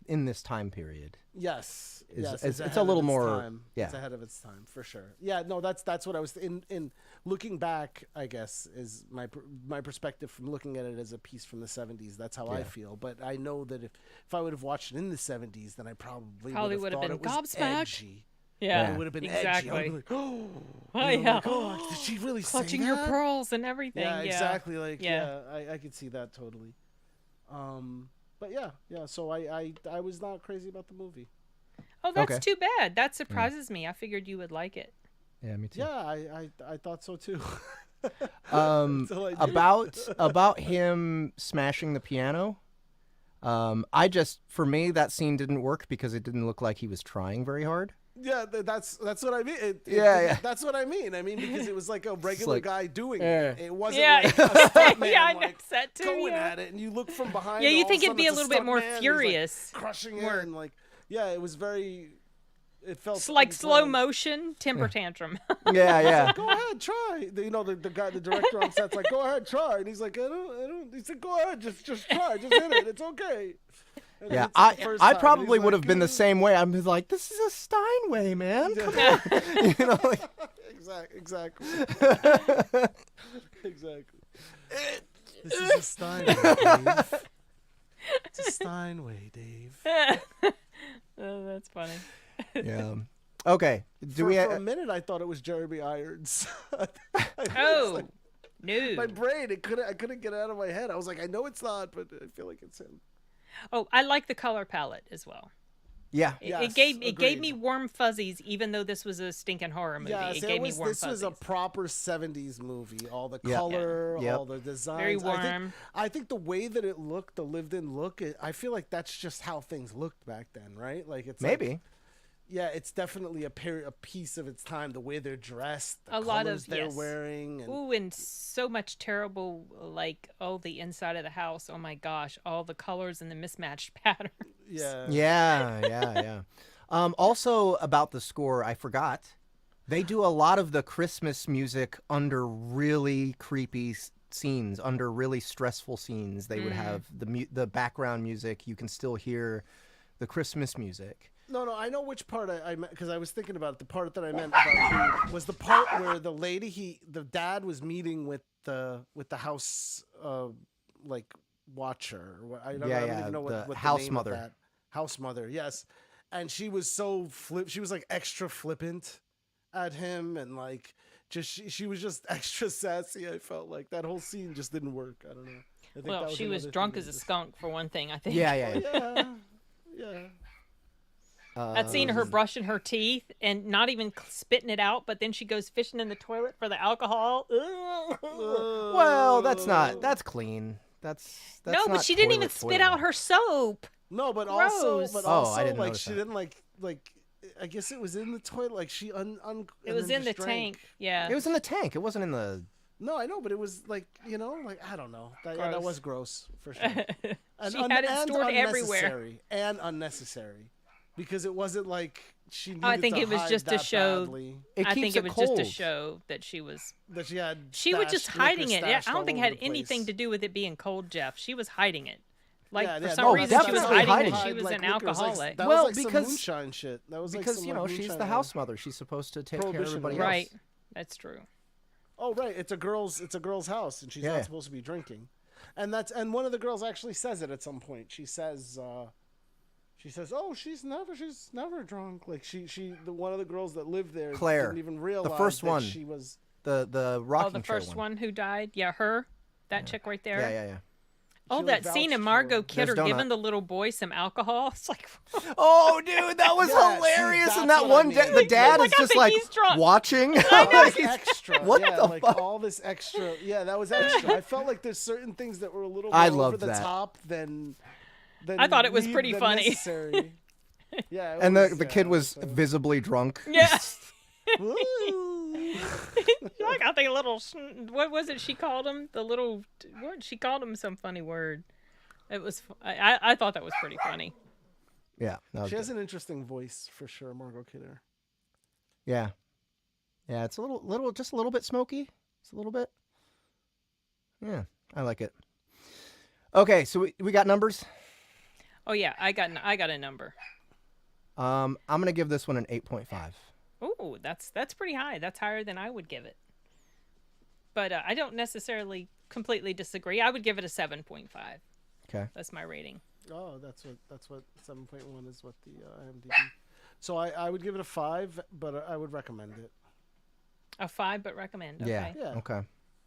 in this time period. Yes, it's ahead a of little its more- time. yeah. It's ahead of its time for sure. Yeah, no, that's what I was in looking back. I guess is my perspective from looking at it as a piece from the '70s. That's how I Yeah. feel. But I know that if I would have watched it in the '70s, then I probably would have thought been it was gobsmacked. edgy. Yeah, It would have been exactly. edgy. I would be like, oh, Oh, you know, yeah. like, oh, did she really Clutching say your that? pearls and everything. Yeah, exactly. Like, Yeah. I could see that totally. But yeah. So I was not crazy about the movie. Oh, that's Okay. too bad. That surprises me. I figured you would like it. Yeah, me too. Yeah, I thought so too. Until I did. About him smashing the piano. For me, that scene didn't work because it didn't look like he was trying very hard. Yeah, that's what I mean. Yeah. That's what I mean. I mean because it was like a regular like, guy doing yeah. it. It wasn't Yeah. like a stuntman Yeah, I like noticed that too, going yeah. at it, and you look from behind. Yeah, you and all think of it'd be a sudden little bit more it's stuntman, he's, like, furious. crushing More- it, and like it was very. It felt It's like slow unplanned. motion temper tantrum. Yeah. Go ahead, try. You know, the guy, the director on set's like, go ahead, try. And he's like, I don't. He said, go ahead, just try, just hit it. It's okay. And Yeah, it's like the first I time, probably he's would like, have been the same way. I'm just like, this is a Steinway, man. Come on. You know, like, Exactly. Exactly. This is a Steinway, Dave. It's a Steinway, Dave. Oh, that's funny. yeah. Okay. For a minute, I thought it was Jeremy Irons. Oh, no. My brain, I couldn't get it out of my head. I was like, I know it's not, but I feel like it's him. Oh, I like the color palette as well. Yeah. It Yes, gave me agreed. warm fuzzies, even though this was a stinking horror movie. Yeah, it gave me warm this fuzzies. was a proper '70s movie. All the Yeah. color, Yeah. Yep. all the designs. Very warm. I think the way that it looked, the lived-in look, I feel like that's just how things looked back then, right? Like it's Maybe. Like, yeah, it's definitely a piece of its time. The way they're dressed, the A lot of- colors they're yes. wearing, and Ooh, and so much terrible, like, the inside of the house. Oh my gosh, all the colors and the mismatched patterns. yeah, Yeah. Also about the score, I forgot. They do a lot of the Christmas music under really creepy scenes, under really stressful scenes. They would have the background music. You can still hear the Christmas music. No, I know which part I meant because I was thinking about it. The part that I meant about was the part where the dad was meeting with the house like watcher. I don't even know what the house name of mother. that. House mother, yes. And she was so she was like extra flippant at him, and like she was just extra sassy. I felt like that whole scene just didn't work. I don't know. I think that Well, she was another drunk thing as a that skunk, for one thing, I think. Yeah. yeah. That scene of her brushing her teeth and not even spitting it out, but then she goes fishing in the toilet for the alcohol. Well, that's clean. That's No, not but she didn't even toilet spit out her soap. No, but Gross. also, Oh, I didn't like notice she that. didn't like I guess it was in the toilet. Like she It and was then in the just drank. tank. Yeah. It was in the tank. It wasn't in the. No, I know, but it was like like I don't know. That Gross. was gross for sure. And She had it and stored everywhere. unnecessary, and unnecessary, because it wasn't like she needed I think to it was hide just to that show. badly It I keeps think it was cold. just to show that she was. that she had. She was just stashed hiding liquor it. Yeah, stashed I don't all think it over had the anything place. to do with it being cold, Jeff. She was hiding it. Like Yeah, for yeah, some no, reason, she was definitely hiding that hiding she it. was Like an liquor. It was like- alcoholic. That Well, was like because- some moonshine shit. That was like Because some, you know like, she's moonshine the ale. house mother. She's supposed to take care of Prohibition everybody era. else. Right. That's true. Oh right, it's a girl's house, and she's Yeah. not supposed to be drinking, and one of the girls actually says it at some point. She says She says, "Oh, she's never drunk." Like one of the girls that lived there, Claire, didn't even realize the first that one. she was The rocking the chair first one who died. Yeah, her. That chick right there. Yeah. Oh, She, that like, scene vouched of for Margot her. Kidder There's giving Donut. the little boy some alcohol. It's like, Oh, dude, that was Yeah, see, hilarious. that's And that what one, I mean. the dad Like, is I just think like he's drunk. watching. all this He's- extra. What yeah, the like fuck? all this extra. Yeah, that was extra. I felt like there's certain things that were a little more I over loved the that. top than I thought it was pretty than funny. necessary. Yeah, it And was, the yeah, kid it was so- visibly drunk. yeah. Woo. Like, I think a little, what was it she called him? The little, what? She called him some funny word. It was, I thought that was pretty funny. Yeah, that was She has good. an interesting voice for sure, Margot Kidder. Yeah, it's a just a little bit smoky. It's a little bit. Yeah, I like it. Okay, so we got numbers. Oh yeah, I got a number. I'm gonna give this one an 8.5. Ooh, that's pretty high. That's higher than I would give it. But I don't necessarily completely disagree. I would give it a 7.5. Okay. That's my rating. Oh, that's what 7.1 is what the IMDb. So I would give it a 5, but I would recommend it. A 5, but recommend. Okay. Yeah. Yeah. Okay.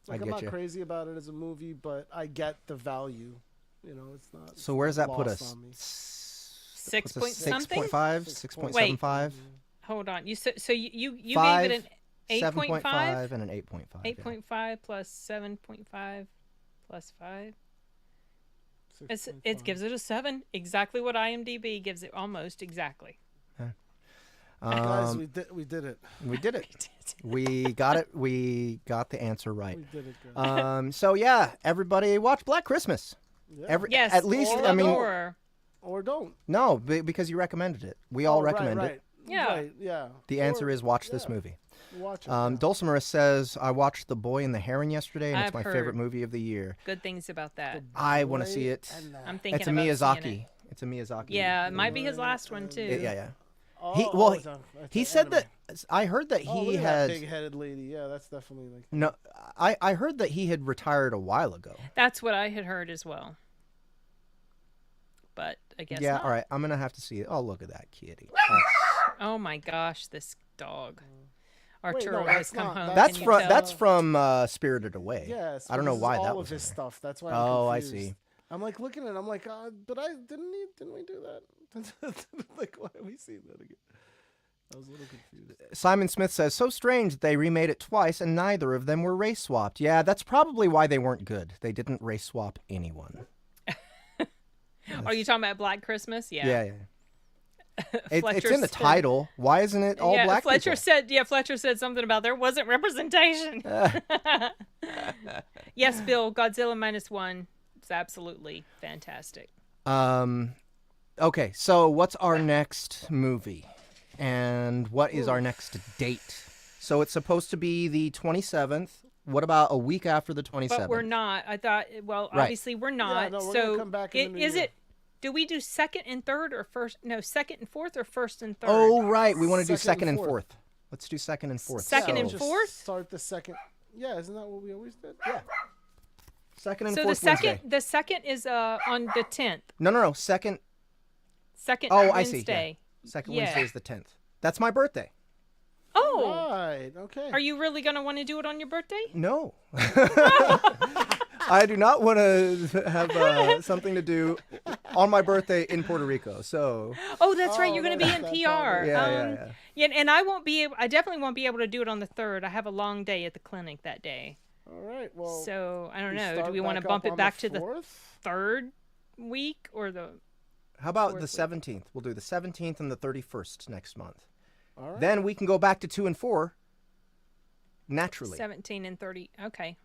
Like I I'm get not you. crazy about it as a movie, but I get the value. You know, it's not. So where's that put lost us? on me. 6 point something? 6.5, Wait. 6.75, Hold on. You so you gave 5, it an 8.5? 7.5, and an 8.5. 8.5 plus 7.5 plus 5. It 6.5. gives it a 7. Exactly what IMDb gives it, almost exactly. Guys, we did it. We did it. We got it. We got the answer right. We did it, guys. So yeah, everybody watch Black Christmas. Yeah. Yes. At least or, I mean Or don't. no, because you recommended it. We all recommend right. it. Yeah. Right, yeah. The answer Or- is watch this yeah, movie. Watch it. Dulcimer says I watched The Boy and the Heron yesterday, and it's I've my heard. favorite movie of the year. Good things about that. I want to see it. I'm thinking It's a about Miyazaki. seeing it. It's a Miyazaki. Yeah, it might be his last one too. Yeah. Oh, He said that I heard that Oh, he look at has that big-headed lady. Yeah, that's definitely like. no. I heard that he had retired a while ago. That's what I had heard as well. But I guess Yeah. not. All right. I'm gonna have to see it. Oh, look at that kitty. Oh my gosh, this dog. Wait, Arturo no, has that's come not- home. That's Can you from tell? that's from Spirited Away. Yes. I don't but know this is why all that of was his in there. stuff. That's why. Oh, I confused. see. I'm like looking at it. I'm like, but didn't we do that? Like, why are we seeing that again? I was a little confused. Simon Smith says, so strange that they remade it twice and neither of them were race swapped. Yeah, that's probably why they weren't good. They didn't race swap anyone. Are you talking about Black Christmas? Yeah. It's Fletcher in the said- title. Why isn't it all black Fletcher people? Fletcher said something about there wasn't representation. Yes, Bill, Godzilla -1 is absolutely fantastic. Okay, so what's our next movie? And what is our next date? So it's supposed to be the 27th. What about a week after the 27th? But we're not. I thought, well, Right. obviously we're not. no, we're so gonna come back in the new is year. it? Do we do second and third or first? No, second and fourth or first and third? Oh, right. We want to do Second second and and fourth. fourth. Let's do second and fourth. Second So- and Just fourth? Start the second. Yeah, isn't that what we always did? Yeah. Second and So the fourth second, Wednesday. the second is on the 10th. No. Second. Second Oh, I see. Wednesday. Yeah. Second Yeah. Wednesday is the 10th. That's my birthday. Oh, Right. Okay. are you really gonna want to do it on your birthday? No. I do not want to have something to do on my birthday in Puerto Rico. So Oh, that's right. Oh, You're going to be in that's PR. all yeah. Yeah, and I won't be. I definitely won't be able to do it on the 3rd. I have a long day at the clinic that day. All right. Well. So I don't we know. Do start we want to back bump up it on back to the 4th? 3rd week or the? How about the Fourth 17th? We'll do the 17th and the 31st next month. All right. Then we can go back to 2 and 4 naturally. 17 and 30. Okay.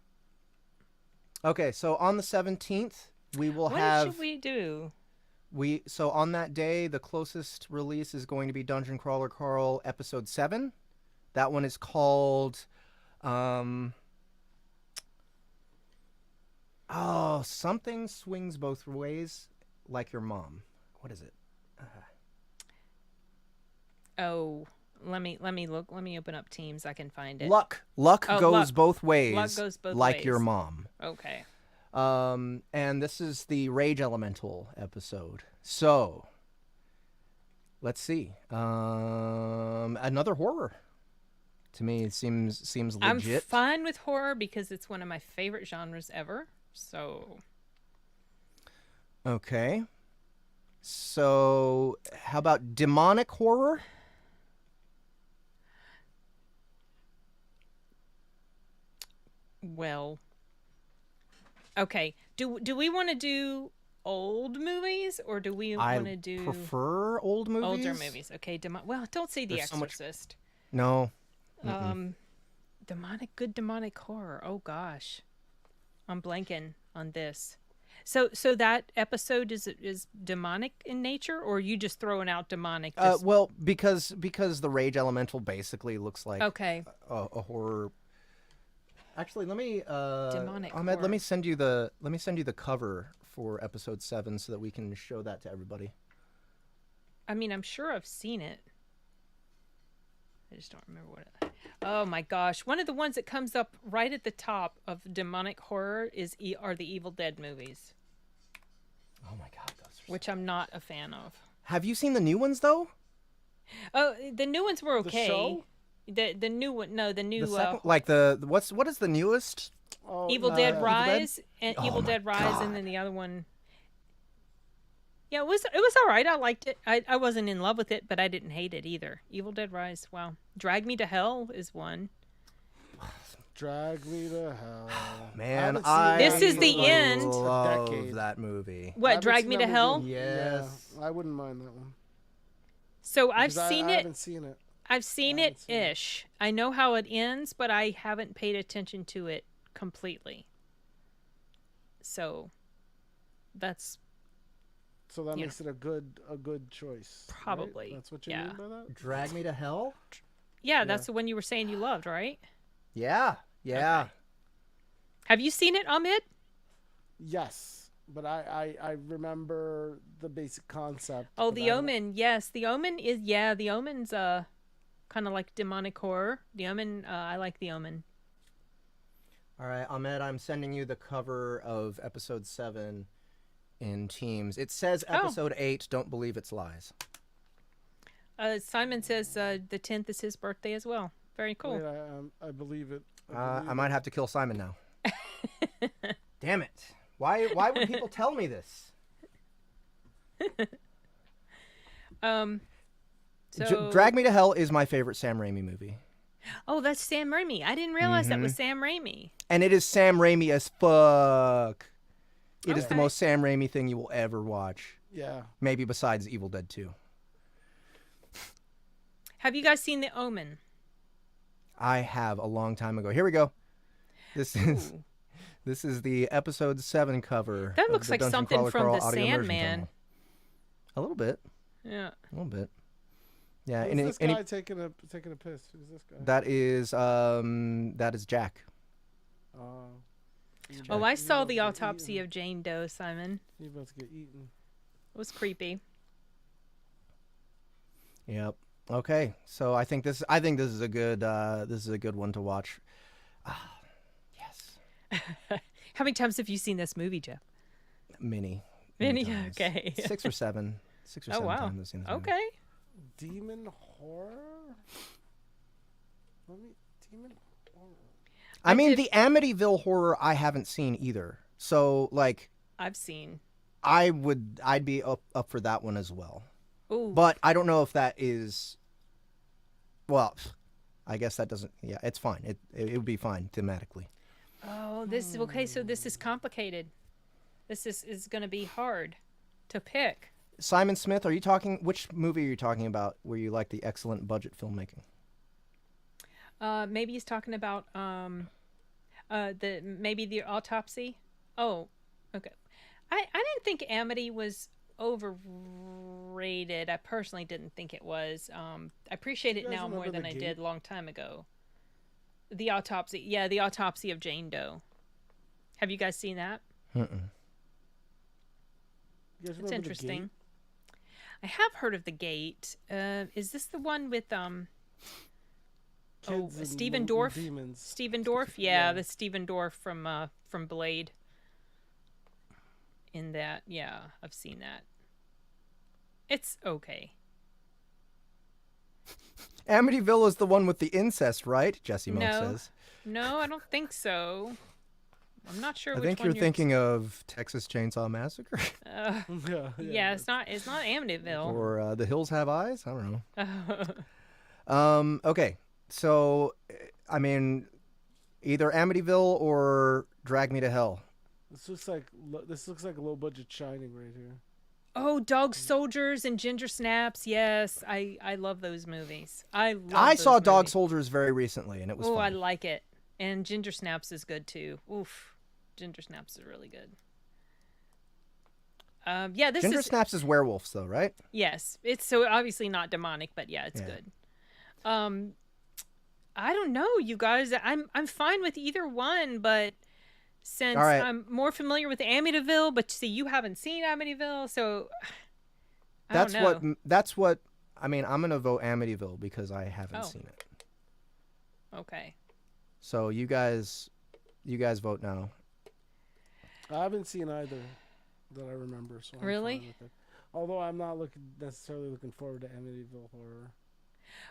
Okay, so on the 17th, we will What have should we do? so on that day the closest release is going to be Dungeon Crawler Carl episode 7. That one is called something swings both ways like your mom. What is it? Oh, let me look. Let me open up Teams. I can find it. Luck Oh, goes luck. both ways. Luck goes both like your ways. mom. Okay. And this is the Rage Elemental episode. So, Let's see. Another horror. To me, it seems legit. I'm fine with horror because it's one of my favorite genres ever. So. Okay. So, how about demonic horror? Well. Okay. Do we want to do old movies or do we want to do prefer old movies? older movies? Okay. Well, don't say The There's so much- Exorcist. No. Good demonic horror. Oh gosh, I'm blanking on this. So that episode is demonic in nature, or are you just throwing out demonic? Well, because the Rage Elemental basically looks like Okay. a horror. Actually, let me Demonic Ahmed, horror. let me send you the cover for episode 7 so that we can show that to everybody. I mean, I'm sure I've seen it. I just don't remember what. Oh my gosh! One of the ones that comes up right at the top of demonic horror are the Evil Dead movies, Oh my God, those are which I'm not a fan of. Have you seen the new ones though? Oh, the new ones were okay. show? The new one, no, the new The second, like what is the newest? Oh, Evil Dead Evil Dead? Rise and Oh Evil my Dead Rise, God. and then the other one. Yeah, it was all right. I liked it. I wasn't in love with it, but I didn't hate it either. Evil Dead Rise. Wow. Drag Me to Hell is one. Drag Me to Hell. Man, haven't seen This that is the movie in end. a love decade. that movie. I What? haven't Drag seen Me that to Hell. movie. Yes. Yeah, I wouldn't mind that one. So I've Because seen I it. haven't seen it. I've seen I haven't it seen it. ish. I know how it ends, but I haven't paid attention to it completely. So that's So that Yeah. makes it a good choice. right? Probably, That's what you yeah. mean by that? Drag Me to Hell? yeah. That's the one you were saying you loved, right? Yeah. Yeah. Have you seen it, Ahmed? Yes. But I remember the basic concept. Oh, but The I don't- Omen. Yes, The Omen is. Yeah, The Omen's kind of like demonic horror. The Omen. I like The Omen. All right, Ahmed, I'm sending you the cover of episode 7 in Teams. It says episode 8, don't believe it's lies. Simon says the 10th is his birthday as well. Very cool. Wait, I believe it. I might have to kill Simon now. Damn it. Why would people tell me this? So Drag Me to Hell is my favorite Sam Raimi movie. Oh, that's Sam Raimi. I didn't realize that Mm-hmm. was Sam Raimi. And it is Sam Raimi as fuck. It is the Okay. most Sam Raimi thing you will ever watch. Yeah. Maybe besides Evil Dead 2. Have you guys seen The Omen? I have a long time ago. Here we go. This is Ooh. this is the episode 7 cover. That of looks the like Dungeon something Crawler from Crawl The audio immersion Sandman. tunnel. A little bit. Yeah. A little bit. Yeah, Who's and this guy taking a piss? Who's this guy? that is Jack. Oh, I saw about The to get Autopsy eaten. of Jane Doe, Simon. He's about to get eaten. It was creepy. Yep. Okay. So I think this is a good one to watch. Yes. How many times have you seen this movie, Jeff? Many. Many? times. Okay. 6 or 7. 6 or Oh, 7 wow. times I've seen this movie. Okay. Demon horror? Demon horror. I mean, did- the Amityville horror I haven't seen either. So like I've seen. I'd be up for that one as well. Ooh. But I don't know if that is. Well, I guess that doesn't. Yeah, it's fine. It would be fine thematically. Oh, this okay. So this is complicated. This is going to be hard to pick. Simon Smith, are you talking? Which movie are you talking about? Where you like the excellent budget filmmaking? Maybe he's talking about the autopsy. Oh, okay. I didn't think Amity was overrated. I personally didn't think it was. I appreciate it You guys now more remember than The I Gate? did a long time ago. The autopsy, yeah, the autopsy of Jane Doe. Have you guys seen that? You guys It's remember The interesting. Gate? I have heard of The Gate. Is this the one with Kids and Stephen and Dorff? Demons. Stephen Dorff? Yeah, the Stephen Dorff from Blade. In that, yeah, I've seen that. It's okay. Amityville is the one with the incest, right? Jesse Monk No. says. No, I don't think so. I'm not sure I which think one you're thinking of Texas Chainsaw Massacre Yeah, it's not Amityville. or The Hills Have Eyes. I don't know. Okay, so I mean, either Amityville or Drag Me to Hell. This looks like a low budget Shining right here. Oh, Dog Soldiers and Ginger Snaps. Yes, I love those movies. I saw Dog Soldiers very recently, and it was Oh, fun. I like it. And Ginger Snaps is good too. Oof. Ginger Snaps is really good. Yeah, this Ginger is Snaps is werewolves, though, right? yes. It's so obviously not demonic, but yeah, it's Yeah. good. I don't know, you guys. I'm fine with either one, but since All right. I'm more familiar with Amityville, but see, you haven't seen Amityville, so I That's don't know. what. I mean, I'm gonna vote Amityville because I haven't Oh. seen it. Okay. So you guys vote now. I haven't seen either that I remember. So I'm Really? fine with it. Although I'm not necessarily looking forward to Amityville Horror.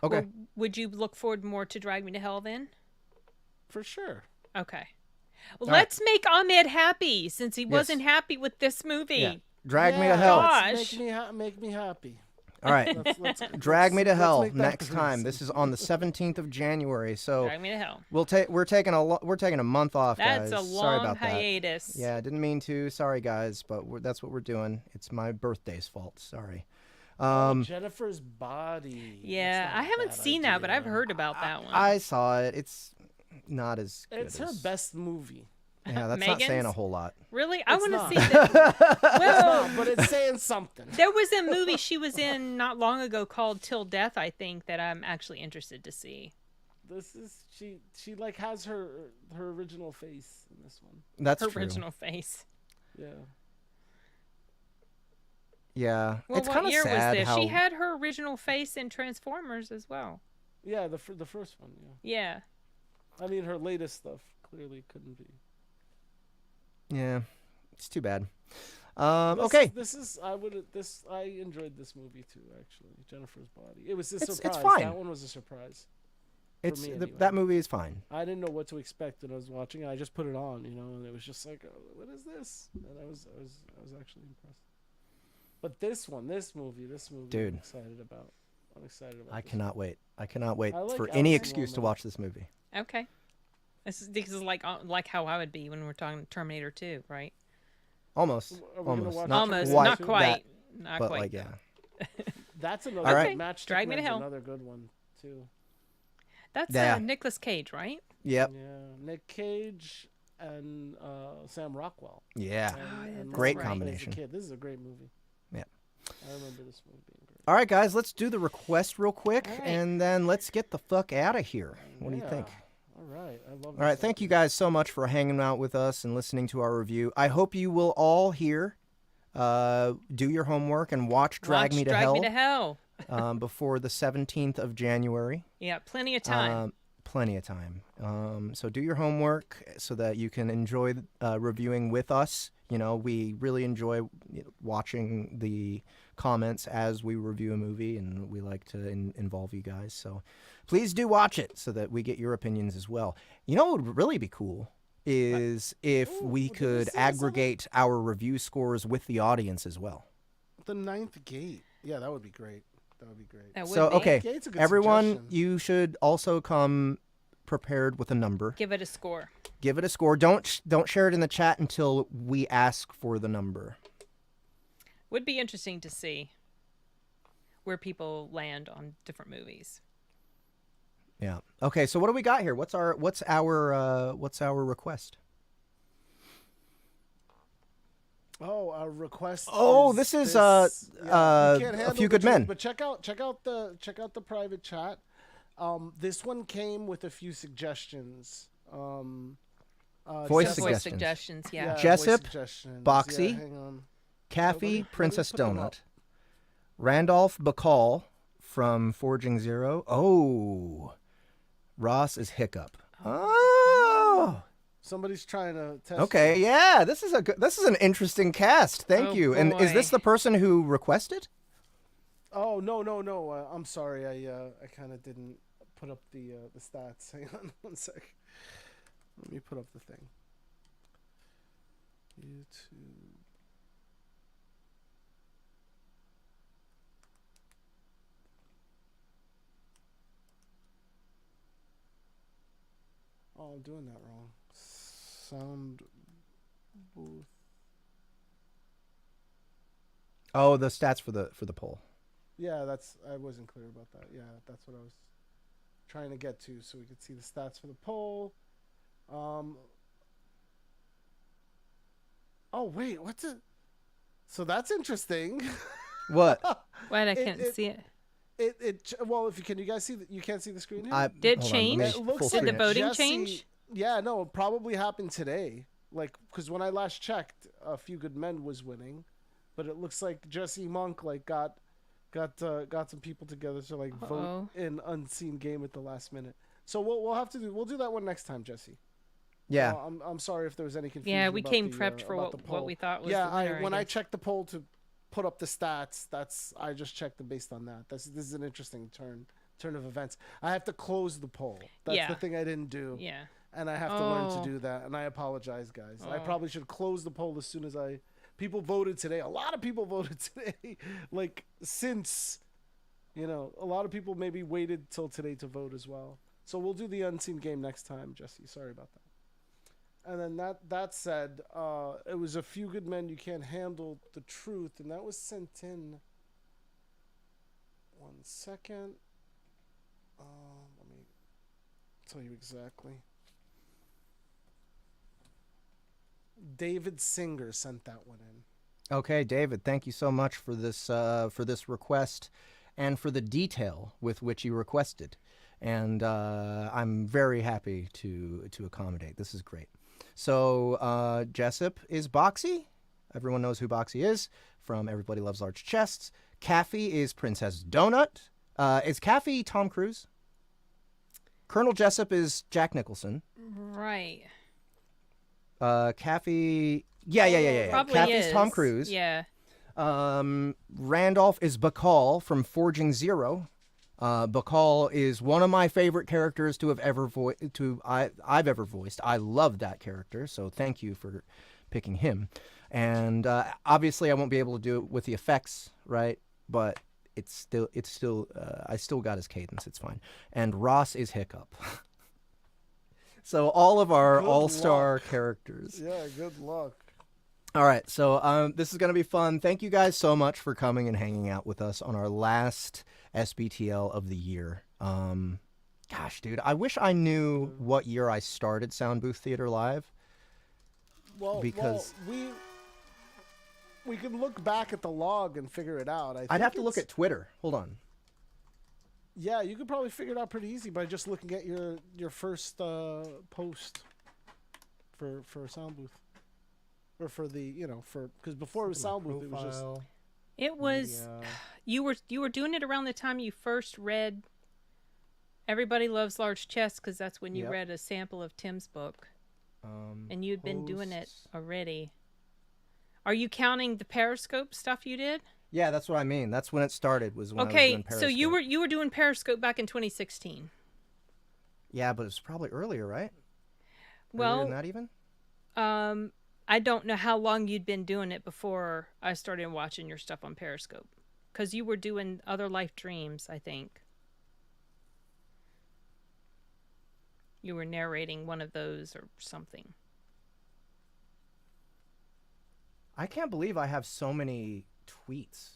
Okay. Well, would you look forward more to Drag Me to Hell then? For sure. Okay. Well, All right. let's make Ahmed happy since he wasn't happy with this movie. Yeah. Drag Me Yeah, to Hell. Gosh. Make me happy. All right. Let's Drag Me to let's Hell make that next the time. reason. This is on the 17th of January. So Drag Me to Hell. we're taking a month off, That's guys. a Sorry long about that. hiatus. Yeah, I didn't mean to. Sorry, guys, but that's what we're doing. It's my birthday's fault. Sorry. Jennifer's Body. Yeah, That's not I a haven't bad seen that, but I've idea. heard about that one. I saw it. It's not as good It's her as... best movie. Yeah, that's not saying a Megan's? whole lot. Really? I It's want to not. see that. Well, No, but it's saying something. there was a movie she was in not long ago called Till Death, I think, that I'm actually interested to see. This is she like has her original face in this one. That's Her true. original face. Yeah. Yeah, Well, it's what kind of year sad was this? how She had her original face in Transformers as well. Yeah, the first one, yeah. Yeah. I mean her latest stuff clearly couldn't be. yeah, it's too bad. This- Okay, I enjoyed this movie too, actually. Jennifer's Body. It was a It's surprise. fine. That one was a surprise. it's me, anyway. that movie is fine. I didn't know what to expect when I was watching it. I just put it on, and it was just like, oh, what is this? And I was actually impressed. But this movie, Dude. I'm excited about. I'm excited about. I this cannot wait. I cannot wait I like for any Alice in excuse to Wonderland. watch this movie. Okay. This is like how I would be when we're talking Terminator 2, right? Almost, Are we gonna almost, watch not Almost, quite, not quite. that, Not but quite. like yeah. That's another All right. Matchstick Drag Me to Men's Hell. Another good one too. That's Yeah. Nicolas Cage, right? Yep. Yeah, Nick Cage and Sam Rockwell. Yeah. And, yeah, and that's Great right. As a combination. kid. This is a great movie. Yeah. I remember this movie being great. All right, guys, let's do the request real quick, All right. and then let's get the fuck out of here. What do you Yeah. think? All right, I love. All right, thank you guys so much for hanging out with us and listening to our review. I hope you will all here do your homework and watch Drag Me to Drag Hell, Me to Hell. before the 17th of January. Yeah, plenty of time. Plenty of time. So do your homework so that you can enjoy reviewing with us. You know, we really enjoy watching the comments as we review a movie, and we like to involve you guys. So please do watch it so that we get your opinions as well. You know what would really be cool is if we did we could say aggregate our review scores with the audience as well. The Ninth Gate. Yeah, that would be great. That would be great. That would So, be. okay, Gate's a good everyone, suggestion. you should also come prepared with a number. Give it a score. Give it a score. Don't share it in the chat until we ask for the number. Would be interesting to see where people land on different movies. Yeah. Okay. So what do we got here? What's our request? Oh, our request. Oh, this is, you can't A handle Few the Good joke, Men. But check out the private chat. This one came with a few suggestions. Voice Jessup- Voice suggestions. suggestions, yeah. Yeah, voice Jessup, suggestions. Boxy, Yeah, hang on. Caffey, Let me Princess put them Donut, up. Randolph Bacall from Forging Zero. Oh, Ross is Hiccup. Oh. Somebody's trying to test. Okay. you. Yeah. This is an interesting cast. Thank Oh, you. And is this boy. the person who requested? Oh no. I'm sorry. I kind of didn't put up the stats. Hang on one sec. Let me put up the thing. YouTube. Oh, I'm doing that wrong. Soundbooth. Oh, the stats for the poll. Yeah, I wasn't clear about that. Yeah, that's what I was trying to get to, so we could see the stats for the poll. Oh wait, what's it? So that's interesting. What? Wait, I can't see it. Well, if you guys see you can't see the screen here. Did hold on, let me change? full It looks screen Did the it. voting Jesse- change? Yeah, no, it probably happened today. Like, because when I last checked, A Few Good Men was winning, but it looks like Jesse Monk got some people together to like vote in Unseen Game at the last minute. So we'll do that one next time, Jesse. Yeah. I'm sorry if there was any confusion. Yeah, we about came the, prepped for about the what poll. we thought was yeah, the winner, when I guess. checked the poll to put up the stats, I just checked them based on that. This is an interesting turn of events. I have to close the poll. That's the thing I didn't do. Yeah. And I have to learn to do that. And I apologize, guys. I probably should close the poll as soon as people voted today. A lot of people voted today. Like, since, a lot of people maybe waited till today to vote as well. So we'll do the Unseen Game next time, Jesse. Sorry about that. And then that said, it was A Few Good Men, You Can't Handle the Truth. And that was sent in. 1 second. Let me tell you exactly. David Singer sent that one in. Okay, David, thank you so much for this request and for the detail with which you requested. And I'm very happy to accommodate. This is great. So Jessup is Boxy. Everyone knows who Boxy is from Everybody Loves Large Chests. Caffey is Princess Donut. Is Caffey Tom Cruise? Colonel Jessup is Jack Nicholson. Right. Caffey... Yeah. Probably Caffey's is. Tom Cruise. Yeah. Randolph is Bacall from Forging Zero. Bacall is one of my favorite characters to have ever I've ever voiced. I love that character, so thank you for picking him. And obviously, I won't be able to do it with the effects, right? But it's still I still got his cadence. It's fine. And Ross is Hiccup. So all of our all-star characters. Yeah, good luck. All right, so this is going to be fun. Thank you guys so much for coming and hanging out with us on our last SBTL of the year. Gosh, dude, I wish I knew what year I started Soundbooth Theater Live. Because we can look back at the log and figure it out. I'd have to look at Twitter. Hold on. Yeah, you could probably figure it out pretty easy by just looking at your first post for Soundbooth. Or for the, because before it was Soundbooth, it was just... It was... You were doing it around the time you first read Everybody Loves Large Chests, because that's when you read a sample of Tim's book. And you'd been doing it already. Are you counting the Periscope stuff you did? Yeah, that's what I mean. That's when it started, was when I was doing Periscope. So you were doing Periscope back in 2016. Yeah, but it was probably earlier, right? Well, earlier than that even? I don't know how long you'd been doing it before I started watching your stuff on Periscope. Because you were doing Other Life Dreams, I think. You were narrating one of those or something. I can't believe I have so many tweets.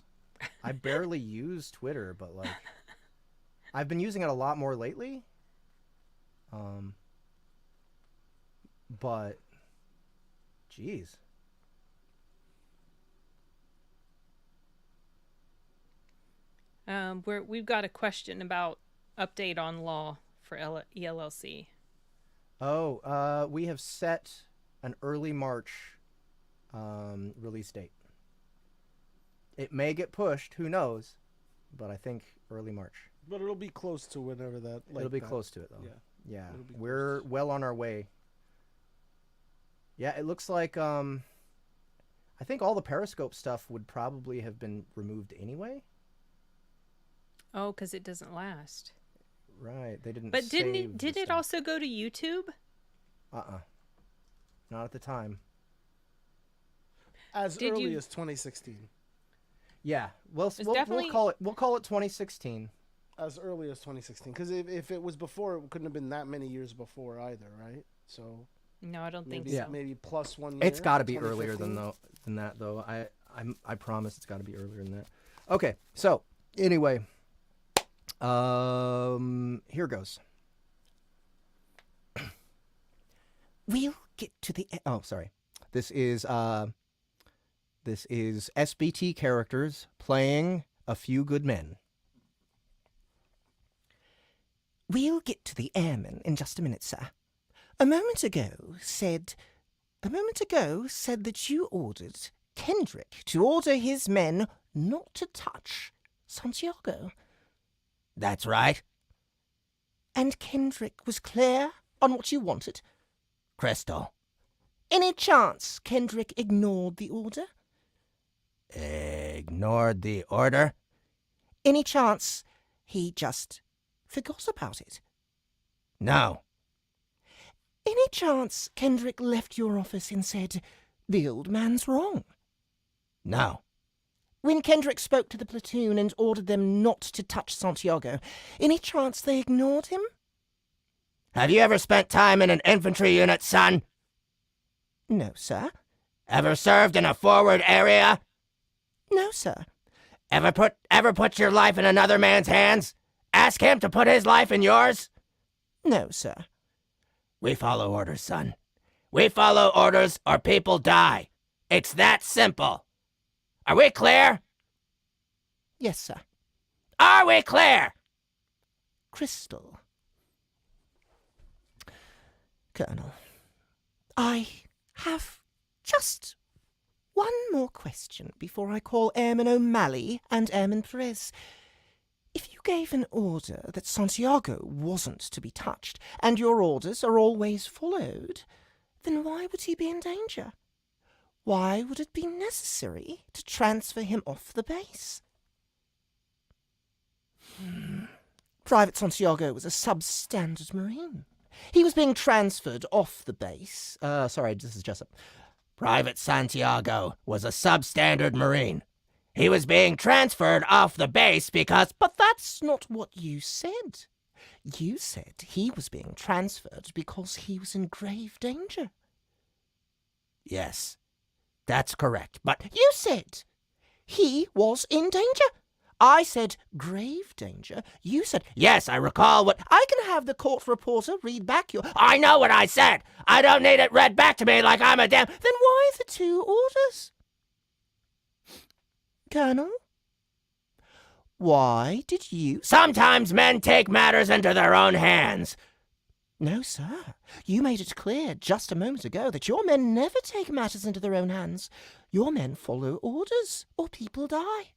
I barely use Twitter, but like I've been using it a lot more lately. But geez. We've got a question about update on law for ELLC. Oh, we have set an early March release date. It may get pushed, who knows, but I think early March. But it'll be close to whenever that... It'll be close to it, though. Yeah, It'll be we're well on our way. Yeah, it looks like, I think all the Periscope stuff would probably have been removed anyway. Oh, because it doesn't last. Right. They didn't. But didn't save it? Did the it stuff. also go to YouTube? Not at the time. As Did early you- as 2016. Yeah. We'll definitely- call it. We'll call it 2016. As early as 2016, because if it was before, it couldn't have been that many years before either, right? So No, I don't think maybe so. maybe plus 1 year. It's got to be earlier 2015? than that, though. I promise it's got to be earlier than that. Okay. So anyway, here goes. We'll get to the. Oh, sorry. This is SBT characters playing A Few Good Men. We'll get to the airmen in just a minute, sir. A moment ago said that you ordered Kendrick to order his men not to touch Santiago. That's right. And Kendrick was clear on what you wanted? Crystal. Any chance Kendrick ignored the order? Ignored the order? Any chance he just forgot about it? No. Any chance Kendrick left your office and said, the old man's wrong? No. When Kendrick spoke to the platoon and ordered them not to touch Santiago, any chance they ignored him? Have you ever spent time in an infantry unit, son? No, sir. Ever served in a forward area? No, sir. Ever put your life in another man's hands? Ask him to put his life in yours? No, sir. We follow orders, son. We follow orders or people die. It's that simple. Are we clear? Yes, sir. Are we clear? Crystal. Colonel, I have just one more question before I call Airman O'Malley and Airman Perez. If you gave an order that Santiago wasn't to be touched, and your orders are always followed, then why would he be in danger? Why would it be necessary to transfer him off the base? Private Santiago was a substandard Marine. He was being transferred off the base. Sorry, this is Jessup. Private Santiago was a substandard Marine. He was being transferred off the base because... But that's not what you said. You said he was being transferred because he was in grave danger. Yes, that's correct. But you said he was in danger. I said grave danger. You said... Yes, I recall what... I can have the court reporter read back your... I know what I said. I don't need it read back to me like I'm a damn... Then why the two orders? Colonel? Why did you... Sometimes men take matters into their own hands. No, sir. You made it clear just a moment ago that your men never take matters into their own hands. Your men follow orders, or people die.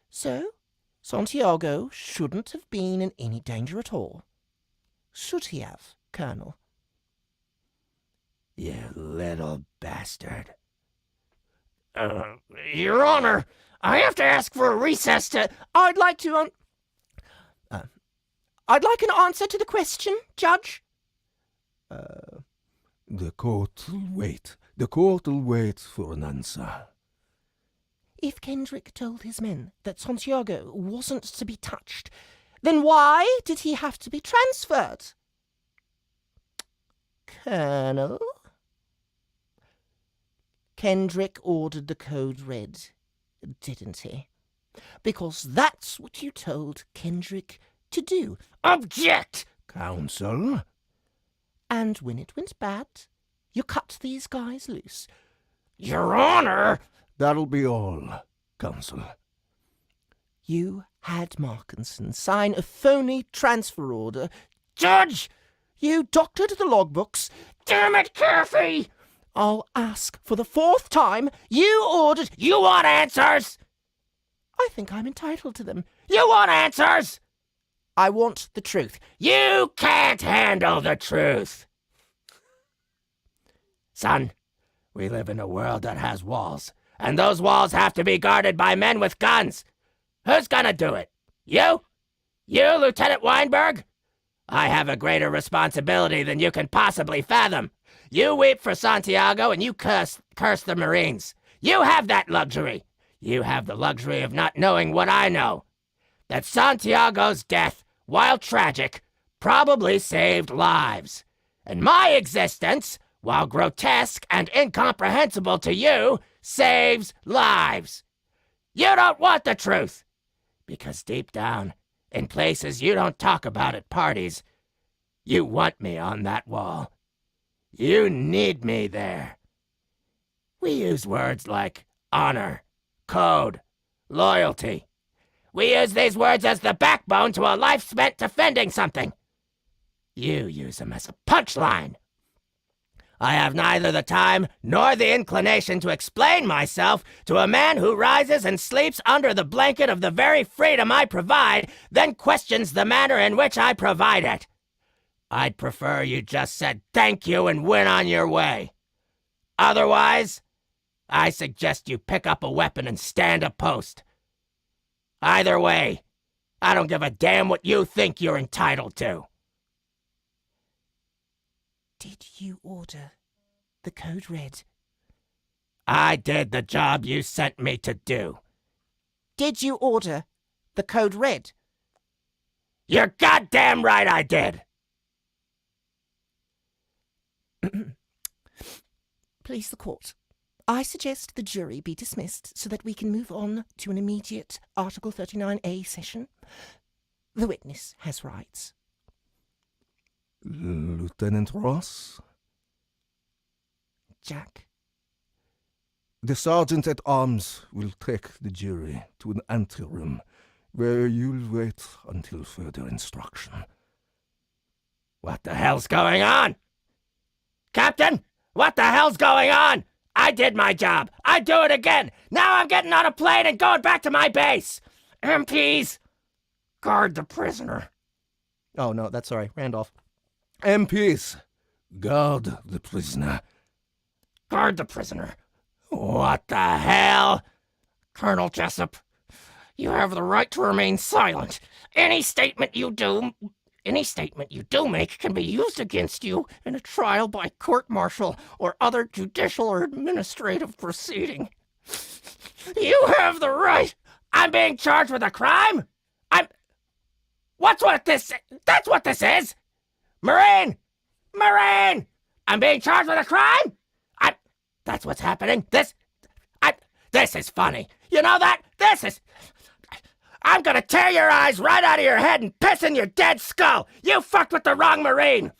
So, Santiago shouldn't have been in any danger at all. Should he have, Colonel? You little bastard. Your Honor, I have to ask for a recess to... I'd like to, I'd like an answer to the question, Judge. The court will wait. The court will wait for an answer. If Kendrick told his men that Santiago wasn't to be touched, then why did he have to be transferred? Colonel? Kendrick ordered the code red, didn't he? Because that's what you told Kendrick to do. Object! Counsel? And when it went bad, you cut these guys loose. Your Honor! That'll be all, Counsel. You had Markinson sign a phony transfer order. Judge! You doctored the logbooks. Damn it, Carthy! I'll ask for the fourth time. You ordered... You want answers? I think I'm entitled to them. You want answers? I want the truth. You can't handle the truth. Son, we live in a world that has walls, and those walls have to be guarded by men with guns. Who's gonna do it? You? You, Lieutenant Weinberg? I have a greater responsibility than you can possibly fathom. You weep for Santiago and you curse the Marines. You have that luxury. You have the luxury of not knowing what I know. That Santiago's death, while tragic, probably saved lives. And my existence, while grotesque and incomprehensible to you, saves lives. You don't want the truth. Because deep down, in places you don't talk about at parties, you want me on that wall. You need me there. We use words like honor, code, loyalty. We use these words as the backbone to a life spent defending something. You use them as a punchline. I have neither the time nor the inclination to explain myself to a man who rises and sleeps under the blanket of the very freedom I provide, then questions the manner in which I provide it. I'd prefer you just said thank you and went on your way. Otherwise, I suggest you pick up a weapon and stand a post. Either way, I don't give a damn what you think you're entitled to. Did you order the code red? I did the job you sent me to do. Did you order the code red? You're goddamn right I did. Please the court. I suggest the jury be dismissed so that we can move on to an immediate Article 39A session. The witness has rights. Lieutenant Ross? Jack? The sergeant at arms will take the jury to an anteroom where you'll wait until further instruction. What the hell's going on? Captain, what the hell's going on? I did my job. I'd do it again. Now I'm getting on a plane and going back to my base. MPs, guard the prisoner. Oh, no, that's sorry. Randolph. MPs, guard the prisoner. Guard the prisoner. What the hell? Colonel Jessup, you have the right to remain silent. Any statement you do make can be used against you in a trial by court-martial or other judicial or administrative proceeding. You have the right. I'm being charged with a crime? That's what this is. Marine! I'm being charged with a crime? That's what's happening. This is funny. You know that? I'm gonna tear your eyes right out of your head and piss in your dead skull. You fucked with the wrong Marine.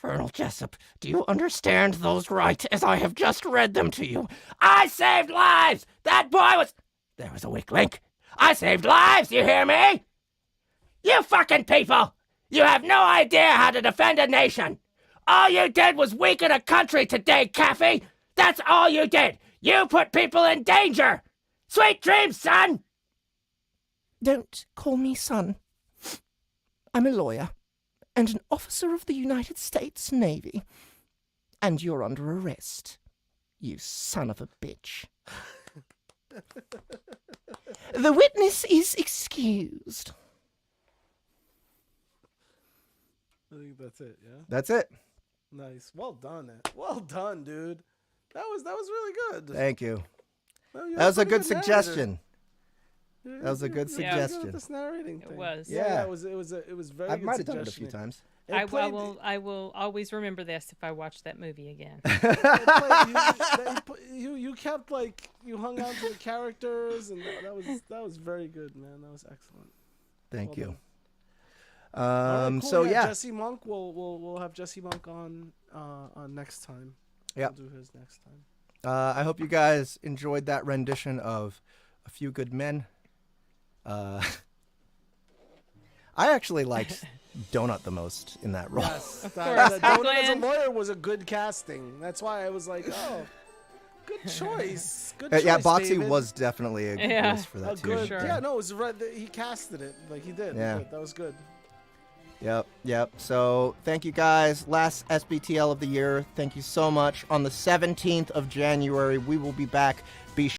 Colonel Jessup, do you understand those rights as I have just read them to you? I saved lives. That boy was... There was a weak link. I saved lives, you hear me? You fucking people! You have no idea how to defend a nation. All you did was weaken a country today, Caffey. That's all you did. You put people in danger. Sweet dreams, son. Don't call me son. I'm a lawyer and an officer of the United States Navy. And you're under arrest, you son of a bitch. The witness is excused. I think that's it, yeah? That's it. Nice. Well done, Ed. Well done, dude. That was really good. Thank you. Well, you're That was a pretty good suggestion. narrator. That was a good You're pretty suggestion. good at this narrating thing. It was. Yeah. it was very I good might have done it a few suggestion. times. I will always remember this if I watch that movie again. You kept you hung on to the characters, and that was very good, man. That was excellent. Thank Well you. done. All right, cool. So yeah. Jesse Monk. We'll have Jesse Monk on next time. Yep. We'll do his next time. I hope you guys enjoyed that rendition of A Few Good Men. I actually liked Donut the most in that role. Yes, course. that Donut as a Glenn. lawyer was a good casting. That's why I was like, oh, good choice. Good choice. Yeah, Boxy David. was definitely a good Yeah. voice for a that too. good. Sure. Yeah, no, it was right. He casted it like he did. Yeah. That was good. Yep. So thank you guys. Last SBTL of the year. Thank you so much. On the 17th of January, we will be back